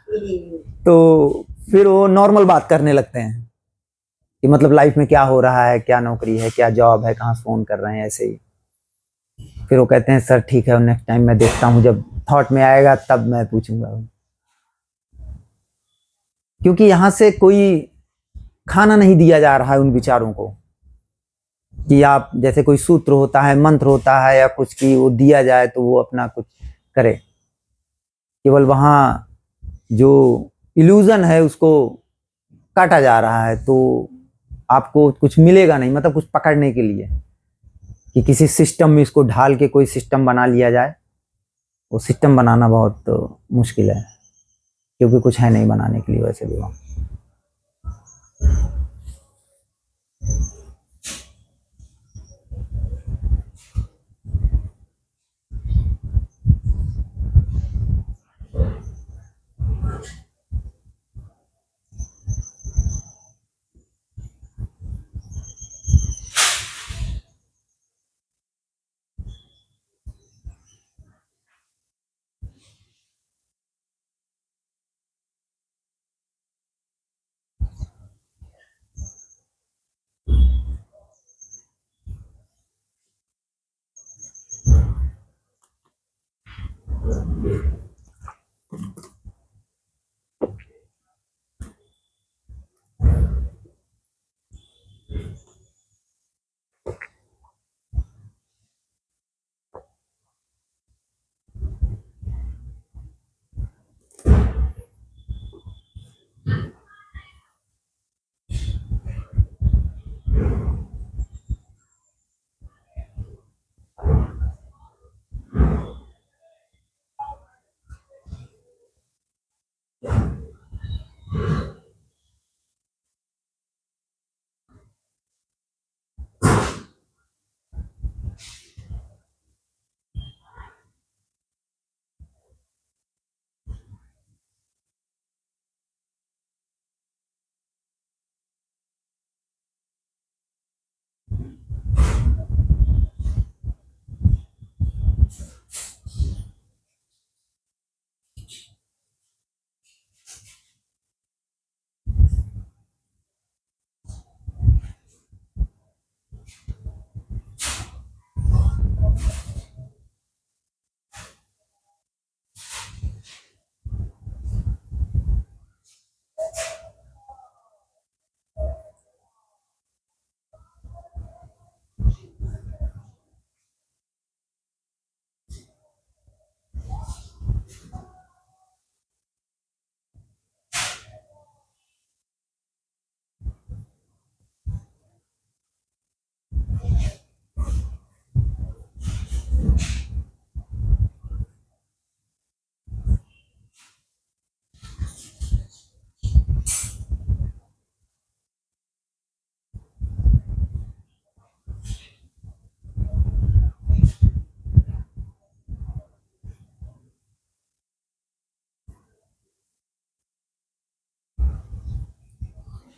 है। यही। तो फिर वो नॉर्मल बात करने लगते हैं कि मतलब लाइफ में क्या हो रहा है, क्या नौकरी है, क्या जॉब है, कहाँ से फोन कर रहे हैं, ऐसे ही। फिर वो कहते हैं सर ठीक है, नेक्स्ट टाइम मैं देखता हूँ, जब थॉट में आएगा तब मैं पूछूंगा। क्योंकि यहां से कोई खाना नहीं दिया जा रहा है उन विचारों को, कि आप जैसे कोई सूत्र होता है, मंत्र होता है या कुछ की वो दिया जाए तो वो अपना कुछ करे। केवल वहां जो इल्यूजन है उसको काटा जा रहा है, तो आपको कुछ मिलेगा नहीं, मतलब कुछ पकड़ने के लिए कि किसी सिस्टम में इसको ढाल के कोई सिस्टम बना लिया जाए। वो सिस्टम बनाना बहुत मुश्किल है, क्योंकि कुछ है नहीं बनाने के लिए वैसे भी वहाँ।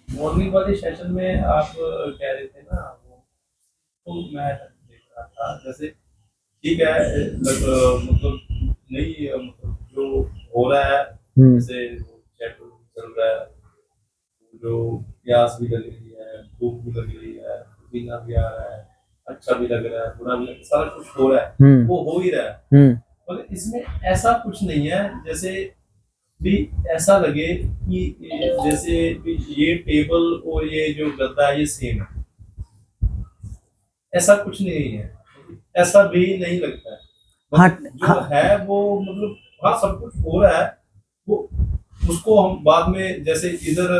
मॉर्निंग वाले सेशन में आप कह रहे थे ना वो, तो मैं देख रहा था जैसे ठीक है मतलब नहीं मतलब जो हो रहा है जैसे चैट चल रहा है, जो प्यास भी लग रही है, भूख भी लग रही है, पसीना भी आ रहा है, अच्छा भी लग रहा है, बुरा भी लग रहा है, सारा कुछ हो रहा है, वो हो ही रहा है। मगर इसमें ऐसा कुछ नहीं है जैसे भी ऐसा लगे कि जैसे भी ये टेबल और ये जो गद्दा है ये सेम है, ऐसा कुछ नहीं है, ऐसा भी नहीं लगता है। हाँ, जो है वो मतलब हाँ सब कुछ हो रहा है, वो उसको हम बाद में जैसे इधर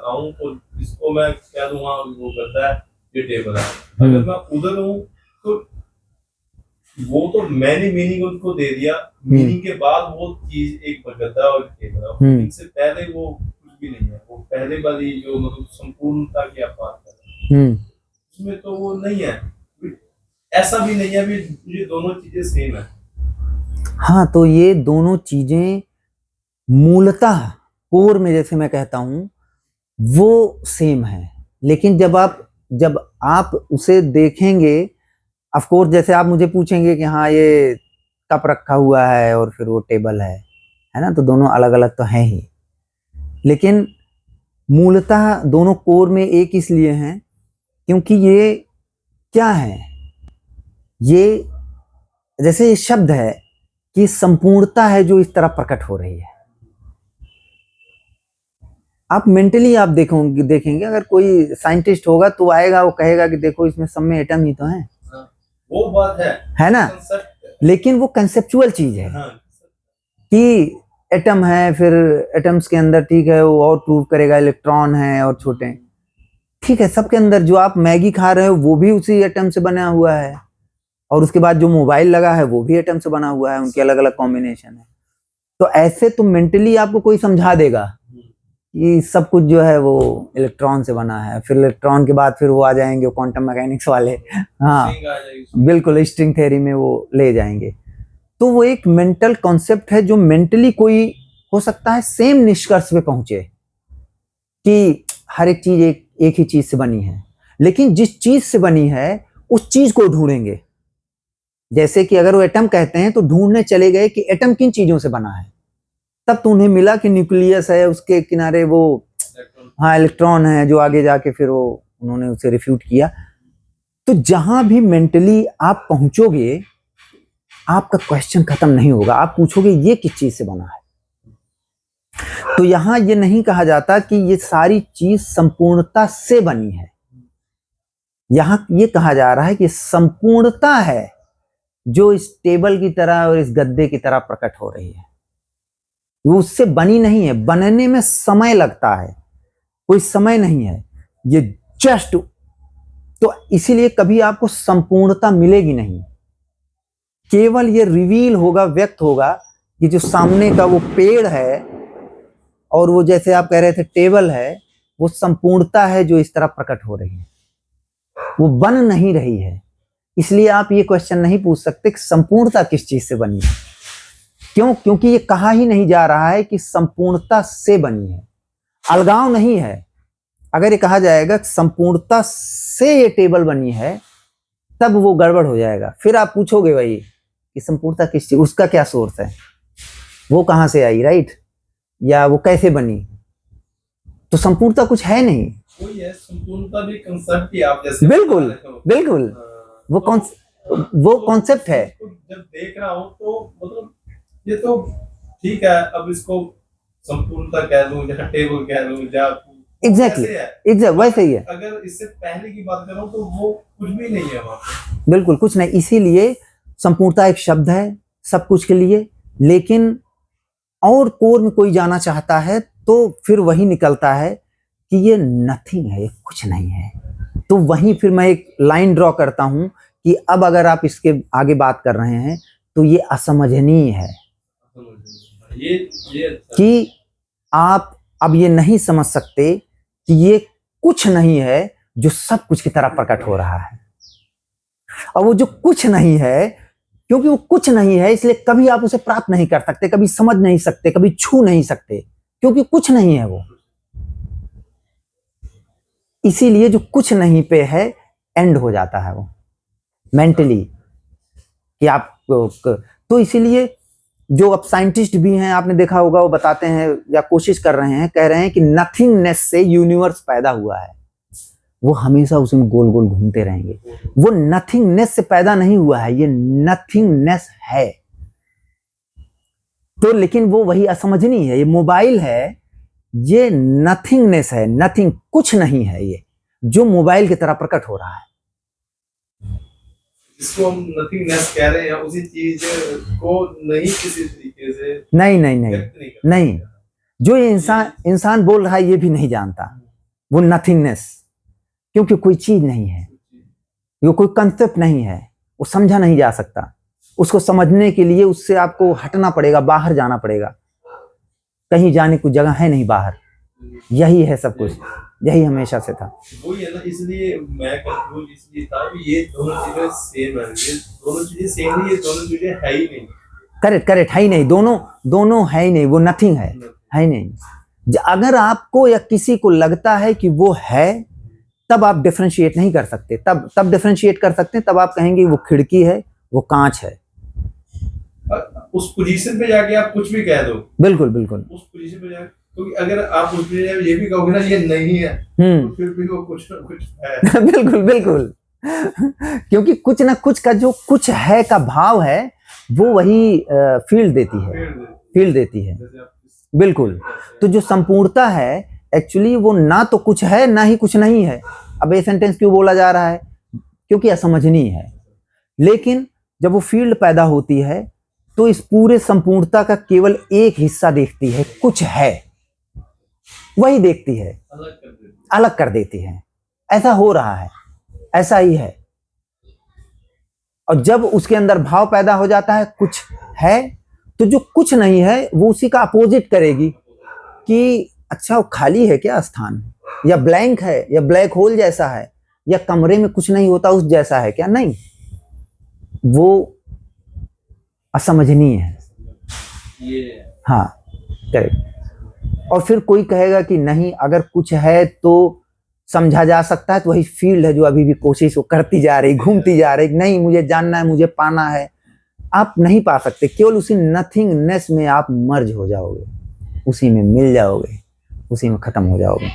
आऊं तो इसको मैं कह दूं हाँ वो गद्दा है ये टेबल है, अगर मैं उधर हूँ तो वो तो मैंने मीनिंग उनको दे दिया, मीनिंग के बाद वो चीज एक गद्दा और टेबल है, मीनिंग से पहले वो कुछ भी नहीं है, वो पहले वाली जो मतलब संपूर्णता की आप बात कर रहे हैं उसमें तो वो नहीं है, ऐसा भी नहीं है भी ये दोनों चीजें सेम है। हाँ, तो ये दोनों चीजें मूलतः कोर में जैसे मैं कहता हूं वो सेम है, लेकिन जब आप उसे देखेंगे, ऑफ कोर्स जैसे आप मुझे पूछेंगे कि हाँ ये कप रखा हुआ है और फिर वो टेबल है ना, तो दोनों अलग अलग तो हैं ही, लेकिन मूलतः दोनों कोर में एक इसलिए हैं क्योंकि ये क्या है, ये जैसे ये शब्द है कि संपूर्णता है जो इस तरह प्रकट हो रही है। आप मेंटली आप देखेंगे अगर कोई साइंटिस्ट होगा तो आएगा, वो कहेगा कि देखो इसमें सब में एटम ही तो है, वो बात है ना, लेकिन वो कंसेप्चुअल चीज है कि एटम है, फिर एटम्स के अंदर ठीक है वो और प्रूव करेगा इलेक्ट्रॉन है और छोटे, ठीक है, सबके अंदर जो आप मैगी खा रहे हो वो भी उसी एटम से बना हुआ है, और उसके बाद जो मोबाइल लगा है वो भी एटम से बना हुआ है, उनके अलग अलग कॉम्बिनेशन है। तो ऐसे तो मेंटली आपको कोई समझा देगा कि सब कुछ जो है वो इलेक्ट्रॉन से बना है, फिर इलेक्ट्रॉन के बाद फिर वो आ जाएंगे क्वांटम मैकेनिक्स वाले, हाँ बिल्कुल स्ट्रिंग थ्योरी में वो ले जाएंगे। तो वो एक मेंटल कॉन्सेप्ट है जो मेंटली कोई हो सकता है सेम निष्कर्ष पे पहुंचे कि हर एक चीज एक ही चीज से बनी है, लेकिन जिस चीज से बनी है उस चीज को ढूंढेंगे। जैसे कि अगर वो एटम कहते हैं तो ढूंढने चले गए कि एटम किन चीजों से बना है, तब तो उन्हें मिला कि न्यूक्लियस है, उसके किनारे वो हाँ इलेक्ट्रॉन है, जो आगे जाके फिर वो उन्होंने उसे रिफ्यूट किया। तो जहां भी मेंटली आप पहुंचोगे आपका क्वेश्चन खत्म नहीं होगा। आप पूछोगे ये किस चीज से बना है। तो यहां ये नहीं कहा जाता कि ये सारी चीज संपूर्णता से बनी है, यहां ये कहा जा रहा है कि संपूर्णता है जो इस टेबल की तरह और इस गद्दे की तरह प्रकट हो रही है। वो उससे बनी नहीं है, बनने में समय लगता है, कोई समय नहीं है ये जस्ट। तो इसीलिए कभी आपको संपूर्णता मिलेगी नहीं, केवल ये रिवील होगा, व्यक्त होगा कि जो सामने का वो पेड़ है और वो जैसे आप कह रहे थे टेबल है, वो संपूर्णता है जो इस तरह प्रकट हो रही है, वो बन नहीं रही है। इसलिए आप ये क्वेश्चन नहीं पूछ सकते कि संपूर्णता किस चीज से बनी है। क्यों? क्योंकि ये कहा ही नहीं जा रहा है कि संपूर्णता से बनी है, अलगाव नहीं है। अगर ये कहा जाएगा कि संपूर्णता से ये टेबल बनी है, तब वो गड़बड़ हो जाएगा। फिर आप पूछोगे भाई कि संपूर्णता किस चीज, उसका क्या सोर्स है, वो कहां से आई, राइट, या वो कैसे बनी। तो संपूर्णता कुछ है नहीं, वही है, संपूर्णता भी कंसेप्ट ही आप जैसे बिल्कुल बिल्कुल, वो कॉन्सेप्ट है। जब देख रहा हूँ तो मतलब ये तो ठीक है, अब इसको संपूर्णता कह लूं या टेबल कह लूं या एग्जैक्टली वैसे ही है। अगर इससे पहले की बात करूं तो वो कुछ भी नहीं है वहां पे, बिल्कुल कुछ नहीं। इसीलिए संपूर्णता एक शब्द है सब कुछ के लिए, लेकिन और कोर में कोई जाना चाहता है तो फिर वही निकलता है कि ये नथिंग है, कुछ नहीं है। तो वहीं फिर मैं एक लाइन ड्रॉ करता हूं कि अब अगर आप इसके आगे बात कर रहे हैं तो ये असमझनीय है ये कि आप अब ये नहीं समझ सकते कि ये कुछ नहीं है जो सब कुछ की तरह प्रकट हो रहा है। और वो जो कुछ नहीं है, क्योंकि वो कुछ नहीं है इसलिए कभी आप उसे प्राप्त नहीं कर सकते, कभी समझ नहीं सकते, कभी छू नहीं सकते, क्योंकि कुछ नहीं है वो। इसीलिए जो कुछ नहीं पे है एंड हो जाता है वो मेंटली कि आप। तो इसीलिए जो अब साइंटिस्ट भी हैं, आपने देखा होगा, वो बताते हैं या कोशिश कर रहे हैं, कह रहे हैं कि नथिंगनेस से यूनिवर्स पैदा हुआ है। वो हमेशा उसमें गोल गोल घूमते रहेंगे। वो नथिंगनेस से पैदा नहीं हुआ है, ये नथिंगनेस है। तो लेकिन वो वही असमझनी है। ये मोबाइल है, ये नथिंगनेस है, नथिंग कुछ नहीं है, ये जो मोबाइल की तरह प्रकट हो रहा है। इसको हम नथिंगनेस कह रहे हैं, उसी चीज को नहीं किसी तरीके से नहीं जो ये इंसान बोल रहा है ये भी नहीं जानता वो नथिंगनेस, क्योंकि कोई चीज नहीं है, वो कोई कंसेप्ट नहीं है, वो समझा नहीं जा सकता। उसको समझने के लिए उससे आपको हटना पड़ेगा, बाहर जाना पड़ेगा। कहीं जाने की जगह है नहीं बाहर, यही है सब कुछ, यही हमेशा से था। वही है ना, इसलिए मैं कंफ्यूज इसलिए था कि ये दोनों चीजें सेम है, ये दोनों चीजें सेम नहीं, ये दोनों चीजें है ही नहीं। करेक्ट है ही नहीं, दोनों है ही नहीं, वो नथिंग है ही नहीं। अगर आपको या किसी को लगता है कि वो है, तब आप डिफरेंशिएट नहीं कर सकते। तब डिफरेंशिएट कर सकते हैं, तब आप कहेंगे वो खिड़की है, वो कांच है। उस पोजीशन पे जाके आप कुछ भी कह दो, बिल्कुल उस पोजीशन पे जाके, क्योंकि अगर आप उस पे ये भी कहोगे ना ये नहीं है, तो फिर भी वो कुछ ना कुछ है। बिल्कुल क्योंकि कुछ ना कुछ का जो कुछ है का भाव है, वो वही फील्ड देती है। बिल्कुल। तो जो संपूर्णता है एक्चुअली वो ना तो कुछ है ना ही कुछ नहीं है। अब ये सेंटेंस क्यों बोला जा रहा है? क्योंकि असमझनी है। लेकिन जब वो फील्ड पैदा होती है तो इस पूरे संपूर्णता का केवल एक हिस्सा देखती है, कुछ है, वही देखती है, अलग कर देती है। ऐसा हो रहा है, ऐसा ही है। और जब उसके अंदर भाव पैदा हो जाता है कुछ है, तो जो कुछ नहीं है वो उसी का अपोजिट करेगी कि अच्छा वो खाली है क्या स्थान, या ब्लैंक है, या ब्लैक होल जैसा है, या कमरे में कुछ नहीं होता उस जैसा है क्या? नहीं, वो असमझनीय है। हाँ करेक्ट। और फिर कोई कहेगा कि नहीं, अगर कुछ है तो समझा जा सकता है, तो वही फील्ड है जो अभी भी कोशिश वो करती जा रही, घूमती जा रही। नहीं, मुझे जानना है, मुझे पाना है। आप नहीं पा सकते, केवल उसी नथिंगनेस में आप मर्ज हो जाओगे, उसी में मिल जाओगे, उसी में खत्म हो जाओगे।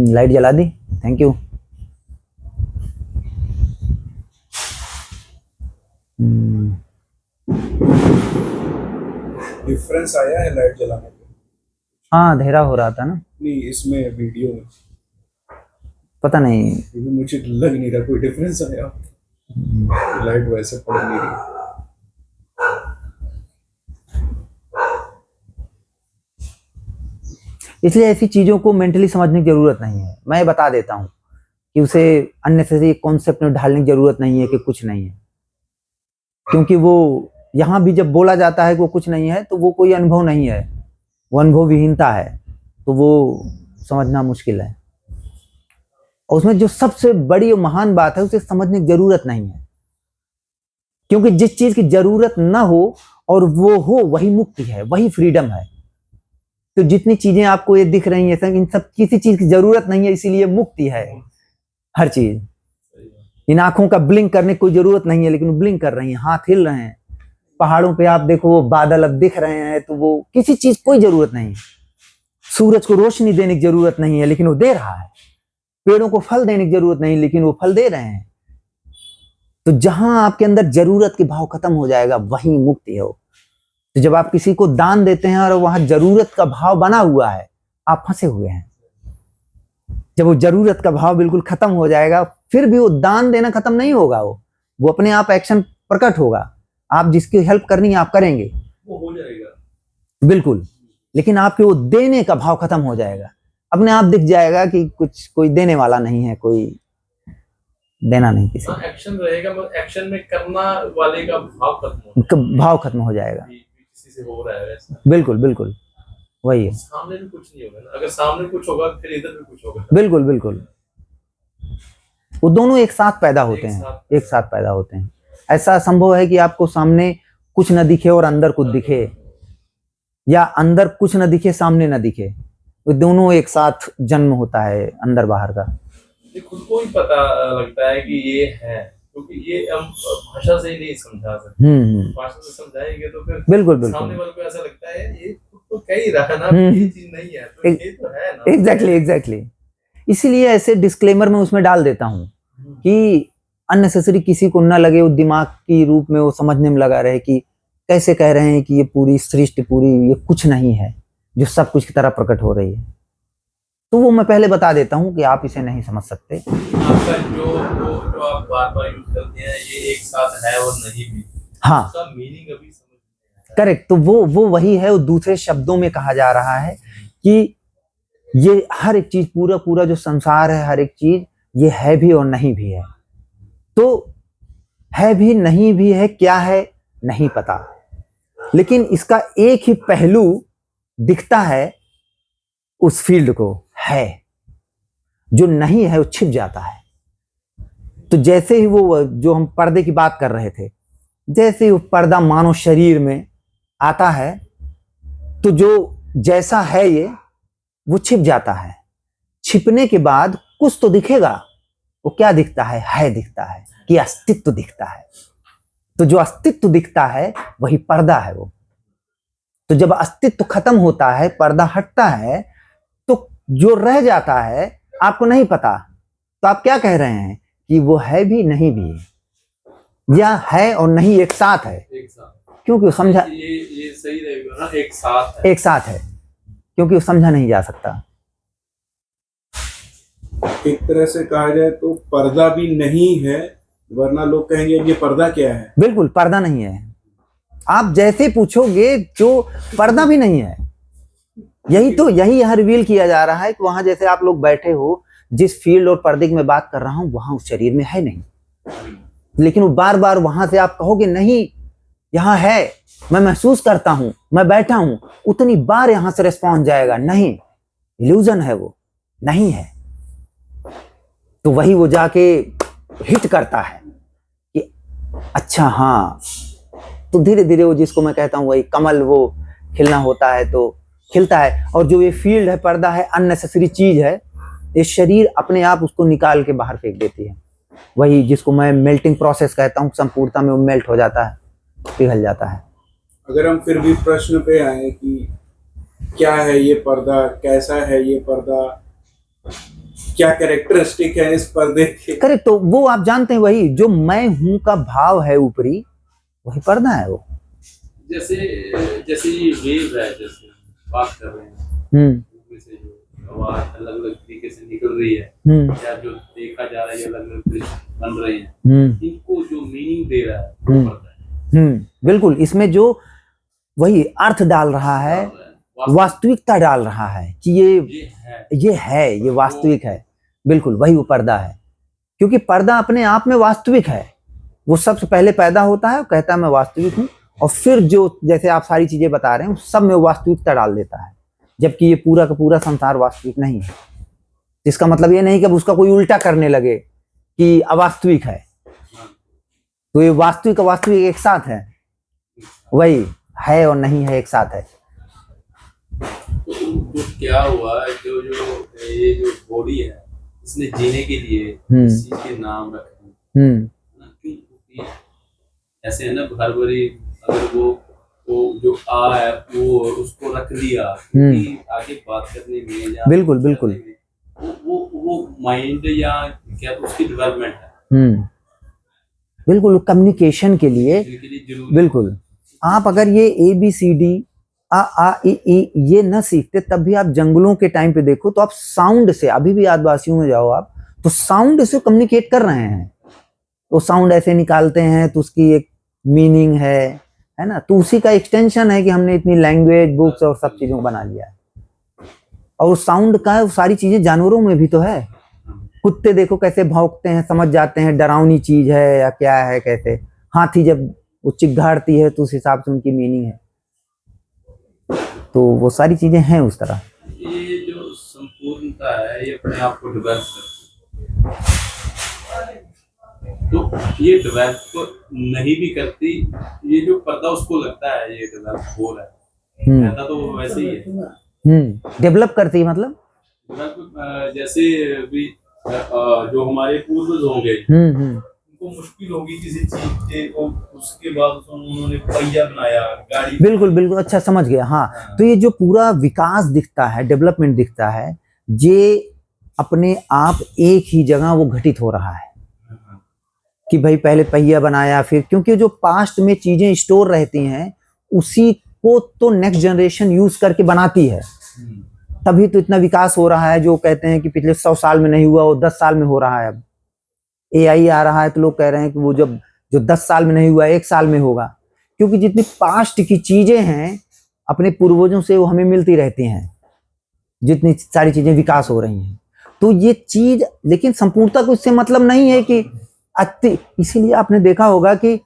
लाइट जला दी, थैंक यू। डिफरेंस आया है लाइट जलाने में? हाँ, अंधेरा हो रहा था ना, नहीं, इसमें वीडियो में पता नहीं। क्योंकि मुझे लग नहीं रहा कोई डिफरेंस आया, लाइट वैसे पड़ नहीं रही। इसलिए ऐसी चीजों को मेंटली समझने की जरूरत नहीं है। मैं बता देता हूँ कि उसे अननेसेसरी कॉन्सेप्ट में ढालने की जरूरत नहीं है कि कुछ नहीं है, क्योंकि वो यहाँ भी जब बोला जाता है कि वो कुछ नहीं है तो वो कोई अनुभव नहीं है, वो अनुभव विहीनता है, तो वो समझना मुश्किल है। और उसमें जो सबसे बड़ी और महान बात है उसे समझने की जरूरत नहीं है, क्योंकि जिस चीज की जरूरत ना हो और वो हो वही मुक्ति है, वही फ्रीडम है। तो जितनी चीजें आपको ये दिख रही हैं इन सब किसी चीज की जरूरत नहीं है, इसीलिए मुक्ति है हर चीज। इन आंखों का ब्लिंक करने की कोई जरूरत नहीं है, लेकिन वो ब्लिंक कर रही हैं, हाथ हिल रहे हैं। पहाड़ों पे आप देखो वो बादल अब दिख रहे हैं, तो वो किसी चीज कोई जरूरत नहीं। सूरज को रोशनी देने की जरूरत नहीं है, लेकिन वो दे रहा है। पेड़ों को फल देने की जरूरत नहीं, लेकिन वो फल दे रहे हैं। तो जहां आपके अंदर जरूरत के भाव खत्म हो जाएगा वही मुक्ति है। तो जब आप किसी को दान देते हैं और वहां जरूरत का भाव बना हुआ है, आप फंसे हुए हैं। जब वो जरूरत का भाव बिल्कुल खत्म हो जाएगा, फिर भी वो दान देना खत्म नहीं होगा, वो अपने आप एक्शन प्रकट होगा। आप जिसकी हेल्प करनी है आप करेंगे, वो हो जाएगा बिल्कुल, लेकिन आपके वो देने का भाव खत्म हो जाएगा। अपने आप दिख जाएगा कि कुछ कोई देने वाला नहीं है, कोई देना नहीं किसी। एक्शन रहेगा, मतलब एक्शन में करना वाले का भाव खत्म हो जाएगा, किसी से हो रहा है ऐसा। बिल्कुल बिल्कुल वही है। सामने भी कुछ नहीं होगा ना, अगर सामने कुछ होगा फिर इधर भी कुछ होगा। बिल्कुल बिल्कुल, वो दोनों एक साथ पैदा होते हैं, एक साथ पैदा होते हैं। ऐसा संभव है कि आपको सामने कुछ न दिखे और अंदर कुछ दिखे, या अंदर कुछ न दिखे सामने न दिखे। वो दोनों एक साथ जन्म होता है अंदर बाहर का। ये खुद को ही पता लगता है कि ये है, क्योंकि ये हम भाषा से ही नहीं समझा सकते। भाषा से समझाएंगे तो फिर बिल्कुल बिल्कुल सामने वाले को ऐसा लगता है ये खुद तो कह ही रहा है ना, ये चीज नहीं है तो ये तो है ना। एग्जैक्टली। इसीलिए ऐसे डिस्क्लेमर में उसमें डाल देता हूँ कि अननेसेसरी किसी को न लगे, वो दिमाग की रूप में वो समझने में लगा रहे कि कैसे कह रहे हैं कि ये पूरी सृष्टि पूरी ये कुछ नहीं है जो सब कुछ की तरह प्रकट हो रही है। तो वो मैं पहले बता देता हूँ कि आप इसे नहीं समझ सकते। आपका जो आप बार-बार यूज करते हैं ये एक साथ है और नहीं भी, हाँ, उसका मीनिंग अभी समझ नहीं आया। करेक्ट। तो वो वही है, वो दूसरे शब्दों में कहा जा रहा है कि ये हर एक चीज पूरा जो संसार है, हर एक चीज ये है भी और नहीं भी है। तो है भी नहीं भी है, क्या है नहीं पता, लेकिन इसका एक ही पहलू दिखता है उस फील्ड को, है जो नहीं है वो छिप जाता है। तो जैसे ही वो जो हम पर्दे की बात कर रहे थे, जैसे ही वो पर्दा मानव शरीर में आता है तो जो जैसा है ये वो छिप जाता है। छिपने के बाद कुछ तो दिखेगा, वो क्या दिखता है दिखता है कि अस्तित्व दिखता है। तो जो अस्तित्व दिखता है वही पर्दा है वो। तो जब अस्तित्व खत्म होता है, पर्दा हटता है, तो जो रह जाता है आपको नहीं पता। तो आप क्या कह रहे हैं कि वो है भी नहीं भी है, या है और नहीं एक साथ है। एक साथ, क्योंकि वो समझा, ये सही रहेगा ना, एक साथ है, एक साथ है, क्योंकि वो समझा नहीं जा सकता। एक तरह से कहा जाए तो पर्दा भी नहीं है, वरना लोग कहेंगे ये पर्दा क्या है। बिल्कुल पर्दा नहीं है। आप जैसे पूछोगे जो पर्दा भी नहीं है, यही यहाँ रिवील किया जा रहा है कि वहां जैसे आप लोग बैठे हो, जिस फील्ड और पर्दे की मैं बात कर रहा हूं वहां उस शरीर में है नहीं, लेकिन वो बार बार वहां से आप कहोगे नहीं यहाँ है, मैं महसूस करता हूं, मैं बैठा हूं, उतनी बार यहां से रिस्पॉन्स जाएगा नहीं, इल्यूजन है, वो नहीं है। तो वही वो जाके हिट करता है कि अच्छा हाँ। तो धीरे धीरे वो, जिसको मैं कहता हूँ वही कमल, वो खिलना होता है तो खिलता है। और जो ये फील्ड है, पर्दा है, अननेसेसरी चीज है, ये शरीर अपने आप उसको निकाल के बाहर फेंक देती है। वही जिसको मैं मेल्टिंग प्रोसेस कहता हूँ, संपूर्णता में वो मेल्ट हो जाता है, पिघल जाता है। अगर हम फिर भी प्रश्न पे आए कि क्या है ये पर्दा, कैसा है ये पर्दा, क्या कैरेक्टरिस्टिक है इस पर्दे के? करेक्ट। तो वो आप जानते हैं, वही जो मैं हूं का भाव है ऊपरी, वही पर्दा है वो। जैसे जैसे ये वेव है, जैसे बात कर रहे हैं, उसमें से जो आवाज अलग अलग तरीके से निकल रही है, या जो देखा जा रहा है अलग अलग दृश्य बन रहे हैं, इनको जो मीनिंग दे रहा है वो पर्दा है। बिल्कुल। इसमें जो वही अर्थ डाल रहा है, वास्तविकता डाल रहा है कि ये वास्तविक है। बिल्कुल वही वो पर्दा है, क्योंकि पर्दा अपने आप में वास्तविक है। वो सबसे पहले पैदा होता है, कहता है मैं वास्तविक हूँ, और फिर जो जैसे आप सारी चीजें बता रहे हैं उस सब में वास्तविकता डाल देता है, जबकि ये पूरा का पूरा संसार वास्तविक नहीं है। इसका मतलब ये नहीं कि अब उसका कोई उल्टा करने लगे कि अवास्तविक है। तो ये वास्तविक वास्तविक एक साथ है, वही है और नहीं है एक साथ है। तो क्या हुआ, जो ये जो बॉडी है, इसने जीने के लिए किसी के नाम रखे ना, क्योंकि ऐसे है ना, हर बारी अगर वो जो आ है वो उसको रख दिया, क्योंकि आगे बात करने में या बिल्कुल बिल्कुल वो माइंड या क्या उसकी डेवलपमेंट है। बिल्कुल कम्युनिकेशन के लिए बिल्कुल। आप अगर ये ABCD आ ई ये न सीखते, तब भी आप जंगलों के टाइम पे देखो तो आप साउंड से, अभी भी आदिवासियों में जाओ आप तो साउंड से कम्युनिकेट कर रहे हैं। वो साउंड ऐसे निकालते हैं तो उसकी एक मीनिंग है ना। तो उसी का एक्सटेंशन है कि हमने इतनी लैंग्वेज, बुक्स और सब चीजों को बना लिया है। और उस साउंड का वो सारी चीजें जानवरों में भी तो है। कुत्ते देखो कैसे भौंकते हैं, समझ जाते हैं डरावनी चीज है या क्या है कैसे। हाथी जब वो चिघाड़ती है तो उस हिसाब से उनकी मीनिंग है। तो वो सारी चीजें हैं उस तरह। ये जो संपूर्णता है ये अपने आप को डेवलप करती है, तो ये डेवलप नहीं भी करती, ये जो पर्दा उसको लगता है ये डेवलप हो रहा है, कहता तो वैसे ही है। डेवलप करती है मतलब जैसे भी जो हमारे पूर्वज होंगे, उनको मुश्किल होगी किसी चीज के, उसके बाद उन्होंने पहिया बनाया, गाड़ी। बिल्कुल बिल्कुल, अच्छा समझ गया। हाँ, तो ये जो पूरा विकास दिखता है, डेवलपमेंट दिखता है, ये अपने आप एक ही जगह वो घटित हो रहा है कि भाई पहले पहिया बनाया, फिर क्योंकि जो पास्ट में चीजें स्टोर रहती हैं उसी को तो नेक्स्ट जनरेशन यूज करके बनाती है, तभी तो इतना विकास हो रहा है। जो कहते हैं कि पिछले 100 साल में नहीं हुआ वो 10 साल में हो रहा है। अब AI आ रहा है तो लोग कह रहे हैं कि वो जो 10 साल में नहीं हुआ 1 साल में होगा, क्योंकि जितनी पास्ट की चीजें हैं अपने पूर्वजों से वो हमें मिलती रहती हैं, जितनी सारी चीजें विकास हो रही हैं। तो ये चीज, लेकिन संपूर्णता को इससे मतलब नहीं है कि इसीलिए आपने देखा होगा कि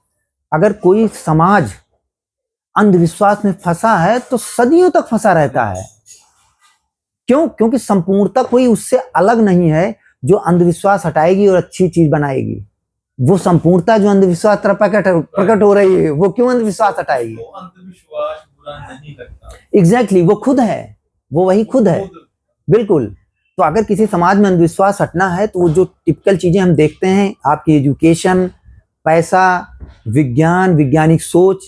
अगर कोई समाज अंधविश्वास में फंसा है तो सदियों तक फंसा रहता है। क्यों? क्योंकि संपूर्णता कोई उससे अलग नहीं है जो अंधविश्वास हटाएगी और अच्छी चीज बनाएगी। वो संपूर्णता जो अंधविश्वास तरफ प्रकट हो रही है, वो क्यों अंधविश्वास हटाएगी? तो अंधविश्वास बुरा नहीं लगता। एग्जैक्टली, वो खुद है, वो वही खुद है। बिल्कुल। तो अगर किसी समाज में अंधविश्वास हटना है तो वो जो टिपिकल चीजें हम देखते हैं, आपकी एजुकेशन, पैसा, विज्ञान, वैज्ञानिक सोच,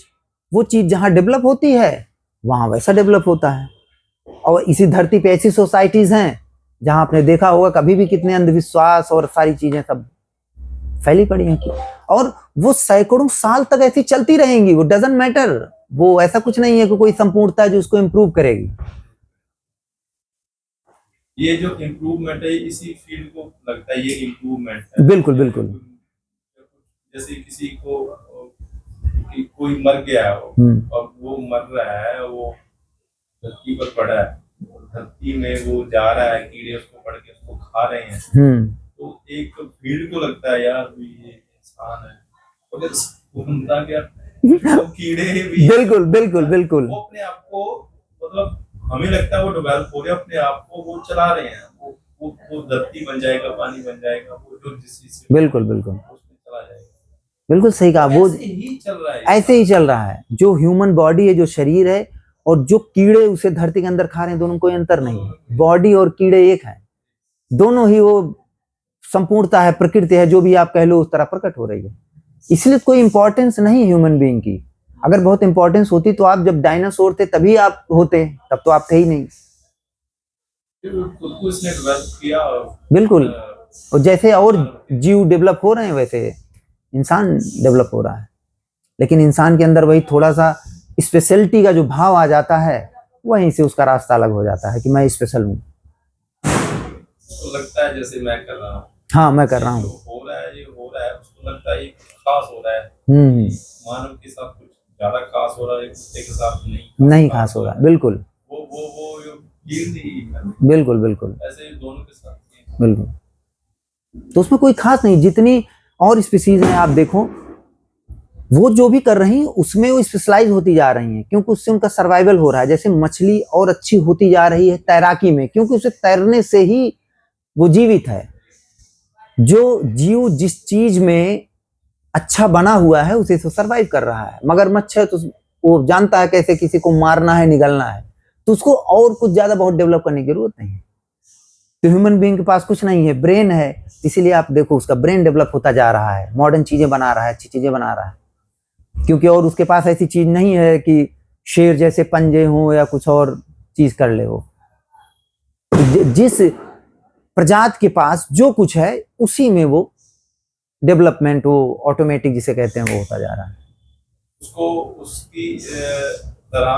वो चीज जहां डेवलप होती है वहां वैसा डेवलप होता है। और इसी धरती पे ऐसी सोसाइटीज हैं जहां आपने देखा होगा कभी भी कितने अंधविश्वास और सारी चीजें सब फैली पड़ी हैं, और वो सैकड़ों साल तक ऐसी चलती रहेंगी। वो डजंट मैटर, वो ऐसा कुछ नहीं है कि कोई संपूर्णता है जो उसको इम्प्रूव करेगी। ये जो इम्प्रूवमेंट है इसी फील्ड को लगता है ये इम्प्रूवमेंट है। बिल्कुल बिल्कुल। जैसे किसी को कोई मर गया हो और वो मर रहा है, वो धरती पर पड़ा है, धरती में वो जा रहा है, कीड़े उसको पड़ के उसको खा रहे हैं, तो एक फील्ड को लगता है यार ये इंसान है, और क्या तो कीड़े भी बिल्कुल बिल्कुल बिल्कुल, वो अपने आप को, मतलब हमें लगता है वो डेवलप हो रहे हैं, अपने आप को वो चला रहे हैं, वो धरती बन जाएगा, पानी बन जाएगा, वो जो जिस चीज से बिल्कुल बिल्कुल उसमें चला जाएगा। बिल्कुल सही कहा। वो ऐसे ही चल रहा है, ऐसे ही चल रहा है। जो ह्यूमन बॉडी है, जो शरीर है, और जो कीड़े उसे धरती के अंदर खा रहे हैं, दोनों कोई अंतर नहीं है। बॉडी और कीड़े एक है, दोनों ही वो संपूर्णता है, प्रकृति है, जो भी आप कह लो उस तरह प्रकट हो रही है। इसलिए कोई इंपॉर्टेंस नहीं ह्यूमन बीइंग की। अगर बहुत इंपॉर्टेंस होती तो आप जब डायनासोर थे तभी आप होते, तब तो आप थे ही नहीं। फिर खुद को इसने डेवलप किया। बिल्कुल। और जैसे और जीव डेवलप हो रहे हैं वैसे इंसान डेवलप हो रहा है, लेकिन इंसान के अंदर वही थोड़ा सा स्पेशलिटी का जो भाव आ जाता है, वहीं से उसका रास्ता अलग हो जाता है कि मैं स्पेशल हूँ। तो लगता है जैसे मैं कर रहा हूँ, हाँ मैं कर रहा हूँ। हो रहा है, ये हो रहा है, उसको लगता है ये खास हो रहा है। मानव के साथ कुछ ज्यादा खास हो रहा है, कुत्ते के साथ नहीं खास हो रहा है। बिल्कुल वो फील नहीं करते। बिल्कुल बिल्कुल ऐसे ही दोनों के साथ बिल्कुल। तो उसमें कोई खास नहीं, जितनी और स्पीसीज हैं आप देखो, वो जो भी कर रही हैं उसमें वो स्पेशलाइज होती जा रही हैं, क्योंकि उससे उनका सर्वाइवल हो रहा है। जैसे मछली और अच्छी होती जा रही है तैराकी में, क्योंकि उसे तैरने से ही वो जीवित है। जो जीव जिस चीज में अच्छा बना हुआ है उसे तो सर्वाइव कर रहा है। मगरमच्छ है तो वो जानता है कैसे किसी को मारना है, निगलना है, तो उसको और कुछ ज्यादा बहुत डेवलप करने की जरूरत नहीं है। तो ह्यूमन बीइंग के पास कुछ नहीं है, ब्रेन है, इसीलिए आप देखो उसका ब्रेन डेवलप होता जा रहा है, मॉडर्न चीजें बना रहा है, अच्छी चीजें बना रहा है, क्योंकि और उसके पास ऐसी चीज नहीं है कि शेर जैसे पंजे हो या कुछ और चीज कर ले। वो जिस प्रजाति के पास जो कुछ है उसी में वो डेवलपमेंट, वो ऑटोमेटिक जिसे कहते हैं, वो होता जा रहा है। उसको उसकी तरह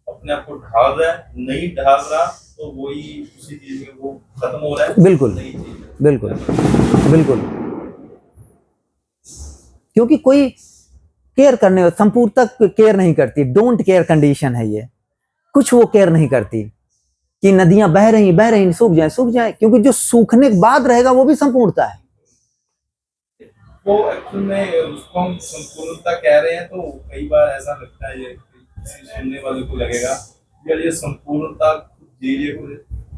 अपने आप को ढाल रहा है, नहीं ढाल रहा तो वही उसी चीज में वो खत्म हो रहा है। बिल्कुल बिल्कुल बिल्कुल। क्योंकि कोई केयर करने, संपूर्णता केयर नहीं करती, डोंट केयर कंडीशन है ये। कुछ वो केयर नहीं करती कि नदियां बह रही सूख जाए, क्योंकि जो सूखने के बाद रहेगा वो भी संपूर्णता है। वो एक्चुअल में उसको हम संपूर्णता कह रहे हैं, तो कई बार ऐसा लगता है, ये सुनने वाले को लगेगा यार ये संपूर्णता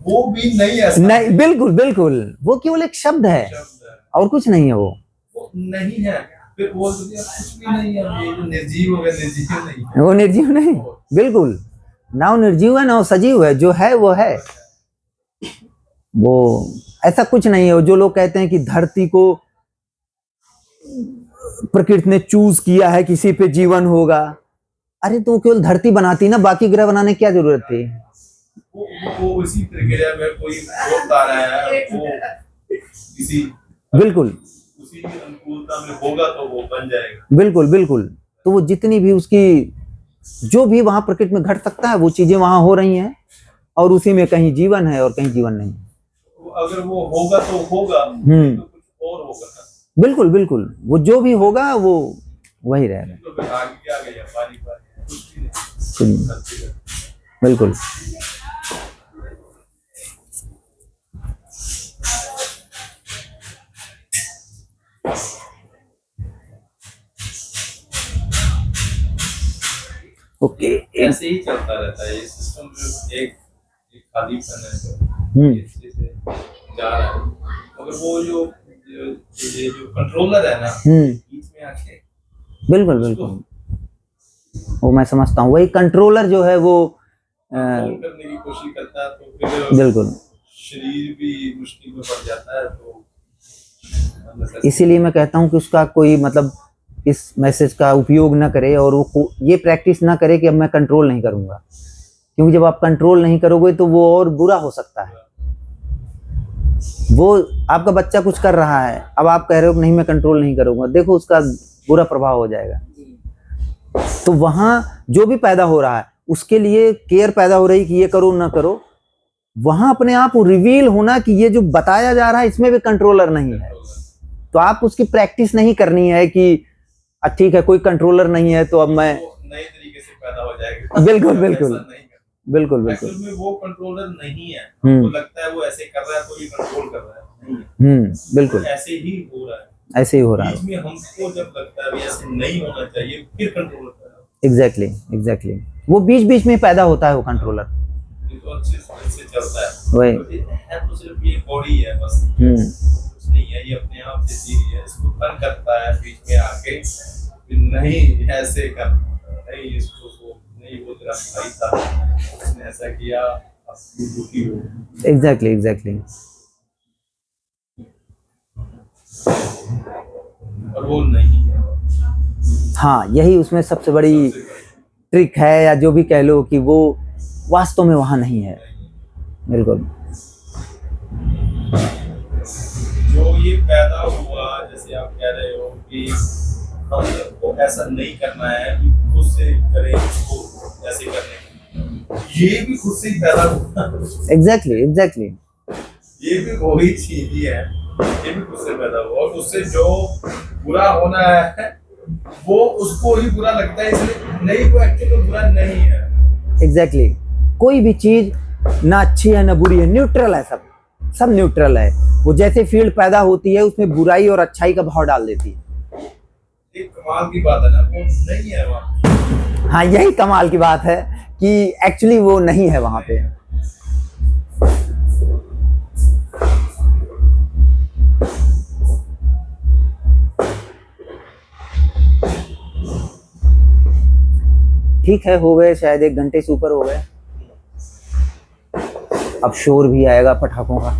वो भी नहीं, ऐसा नहीं। बिल्कुल बिल्कुल, वो केवल एक शब्द है और कुछ नहीं है। वो नहीं है, फिर वो कुछ भी नहीं है, ये जो निर्जीव हो गया, निर्जीव नहीं है। वो निर्जीव नहीं, बिल्कुल ना वो निर्जीव है ना वो सजीव है, जो है वो है। वो ऐसा कुछ नहीं है। जो लोग कहते हैं कि धरती को प्रकृति ने चूज किया है, किसी पे जीवन होगा, अरे तो केवल धरती बनाती ना, बाकी ग्रह बनाने की क्या जरूरत थी? वो उसी प्रक्रिया में कोई होता रहा है, वो किसी बिल्कुल उसी की अनुकूलता में होगा तो वो बन जाएगा। बिल्कुल बिल्कुल। तो वो जितनी भी उसकी जो भी वहां प्रकृति में घट सकता है वो चीजें वहां हो रही हैं, और उसी में कहीं जीवन है और कहीं जीवन नहीं। अगर वो होगा तो होगा, तो कुछ और होगा। बिल्कुल बिल्कुल, वो जो भी होगा वो वही रहेगा। तो आगे क्या गया, पानी बिल्कुल। ओके, ऐसे ही चलता रहता है ये सिस्टम, एक खालीपन है से जा रहा है। मगर वो जो कंट्रोलर है ना, बीच में आके बिल्कुल बिल्कुल, वो मैं समझता हूँ, वही कंट्रोलर जो है वो करने की कोशिश करता है, तो फिर बिल्कुल शरीर भी मुश्किल में पड़ जाता है। तो इसीलिए मैं कहता हूँ कि उसका कोई मतलब इस मैसेज का उपयोग ना करे, और वो ये प्रैक्टिस ना करे कि अब मैं कंट्रोल नहीं करूंगा, क्योंकि जब आप कंट्रोल नहीं करोगे तो वो और बुरा हो सकता है। वो आपका बच्चा कुछ कर रहा है, अब आप कह रहे हो नहीं मैं कंट्रोल नहीं करूंगा, देखो उसका बुरा प्रभाव हो जाएगा। तो वहां जो भी पैदा हो रहा है उसके लिए केयर पैदा हो रही कि ये करो ना करो, वहां अपने आप रिवील होना कि ये जो बताया जा रहा है इसमें भी कंट्रोलर नहीं है। तो आप उसकी प्रैक्टिस नहीं करनी है कि ठीक है कोई कंट्रोलर नहीं है तो अब मैं नए तरीके से पैदा हो जाएगा। बिल्कुल बिल्कुल बिल्कुल बिल्कुल। में वो कंट्रोलर नहीं है, तो लगता है वो ऐसे कर रहा है तो ये कंट्रोल कर रहा है, बिल्कुल ऐसे ही हो रहा है, ऐसे ही हो रहा है। बीच में हमको जब लगता है ऐसे नहीं होना चाहिए, फिर कंट्रोलर कर रहा है। एग्जैक्टली एग्जैक्टली, वो बीच बीच में पैदा होता है वो कंट्रोलर। ये तो अच्छे से चलता है, वही है तो सिर्फ ये बॉडी है बस, कुछ नहीं है, ये अपने आप से चीज है, इसको तंग करता है बीच में आके, नहीं ऐसे कर, नहीं इसको नहीं, वो तेरा भाई था उसने ऐसा किया, अब तू दुखी हो। Exactly exactly. और वो नहीं है। हाँ, यही उसमें सबसे बड़ी ट्रिक है, या जो भी कह लो कि वो वास्तव में वहां नहीं है। बिल्कुल। जो ये पैदा हुआ, जैसे आप कह रहे हो कि हमको ऐसा नहीं करना है कि खुद से करें इसको ऐसे करने, ये भी खुद से ही पैदा हुआ। Exactly exactly. ये भी वही चीज ही है, ये भी खुद से पैदा हुआ और उससे जो बुरा होना है वो उसको ही बुरा लगता है, इसलिए नहीं, वो एक्चुअली तो बुरा नहीं है। एग्जैक्टली। कोई भी चीज ना अच्छी है ना बुरी है, न्यूट्रल है, सब सब न्यूट्रल है। वो जैसे फील्ड पैदा होती है उसमें बुराई और अच्छाई का भाव डाल देती है। एक कमाल की बात है ना, वो नहीं है वहाँ। हाँ, यही कमाल की बात है कि एक्चुअली वो नहीं है वहां पे। ठीक है, हो गए शायद 1 घंटे से ऊपर हो गए। अब शोर भी आएगा पटाखों का।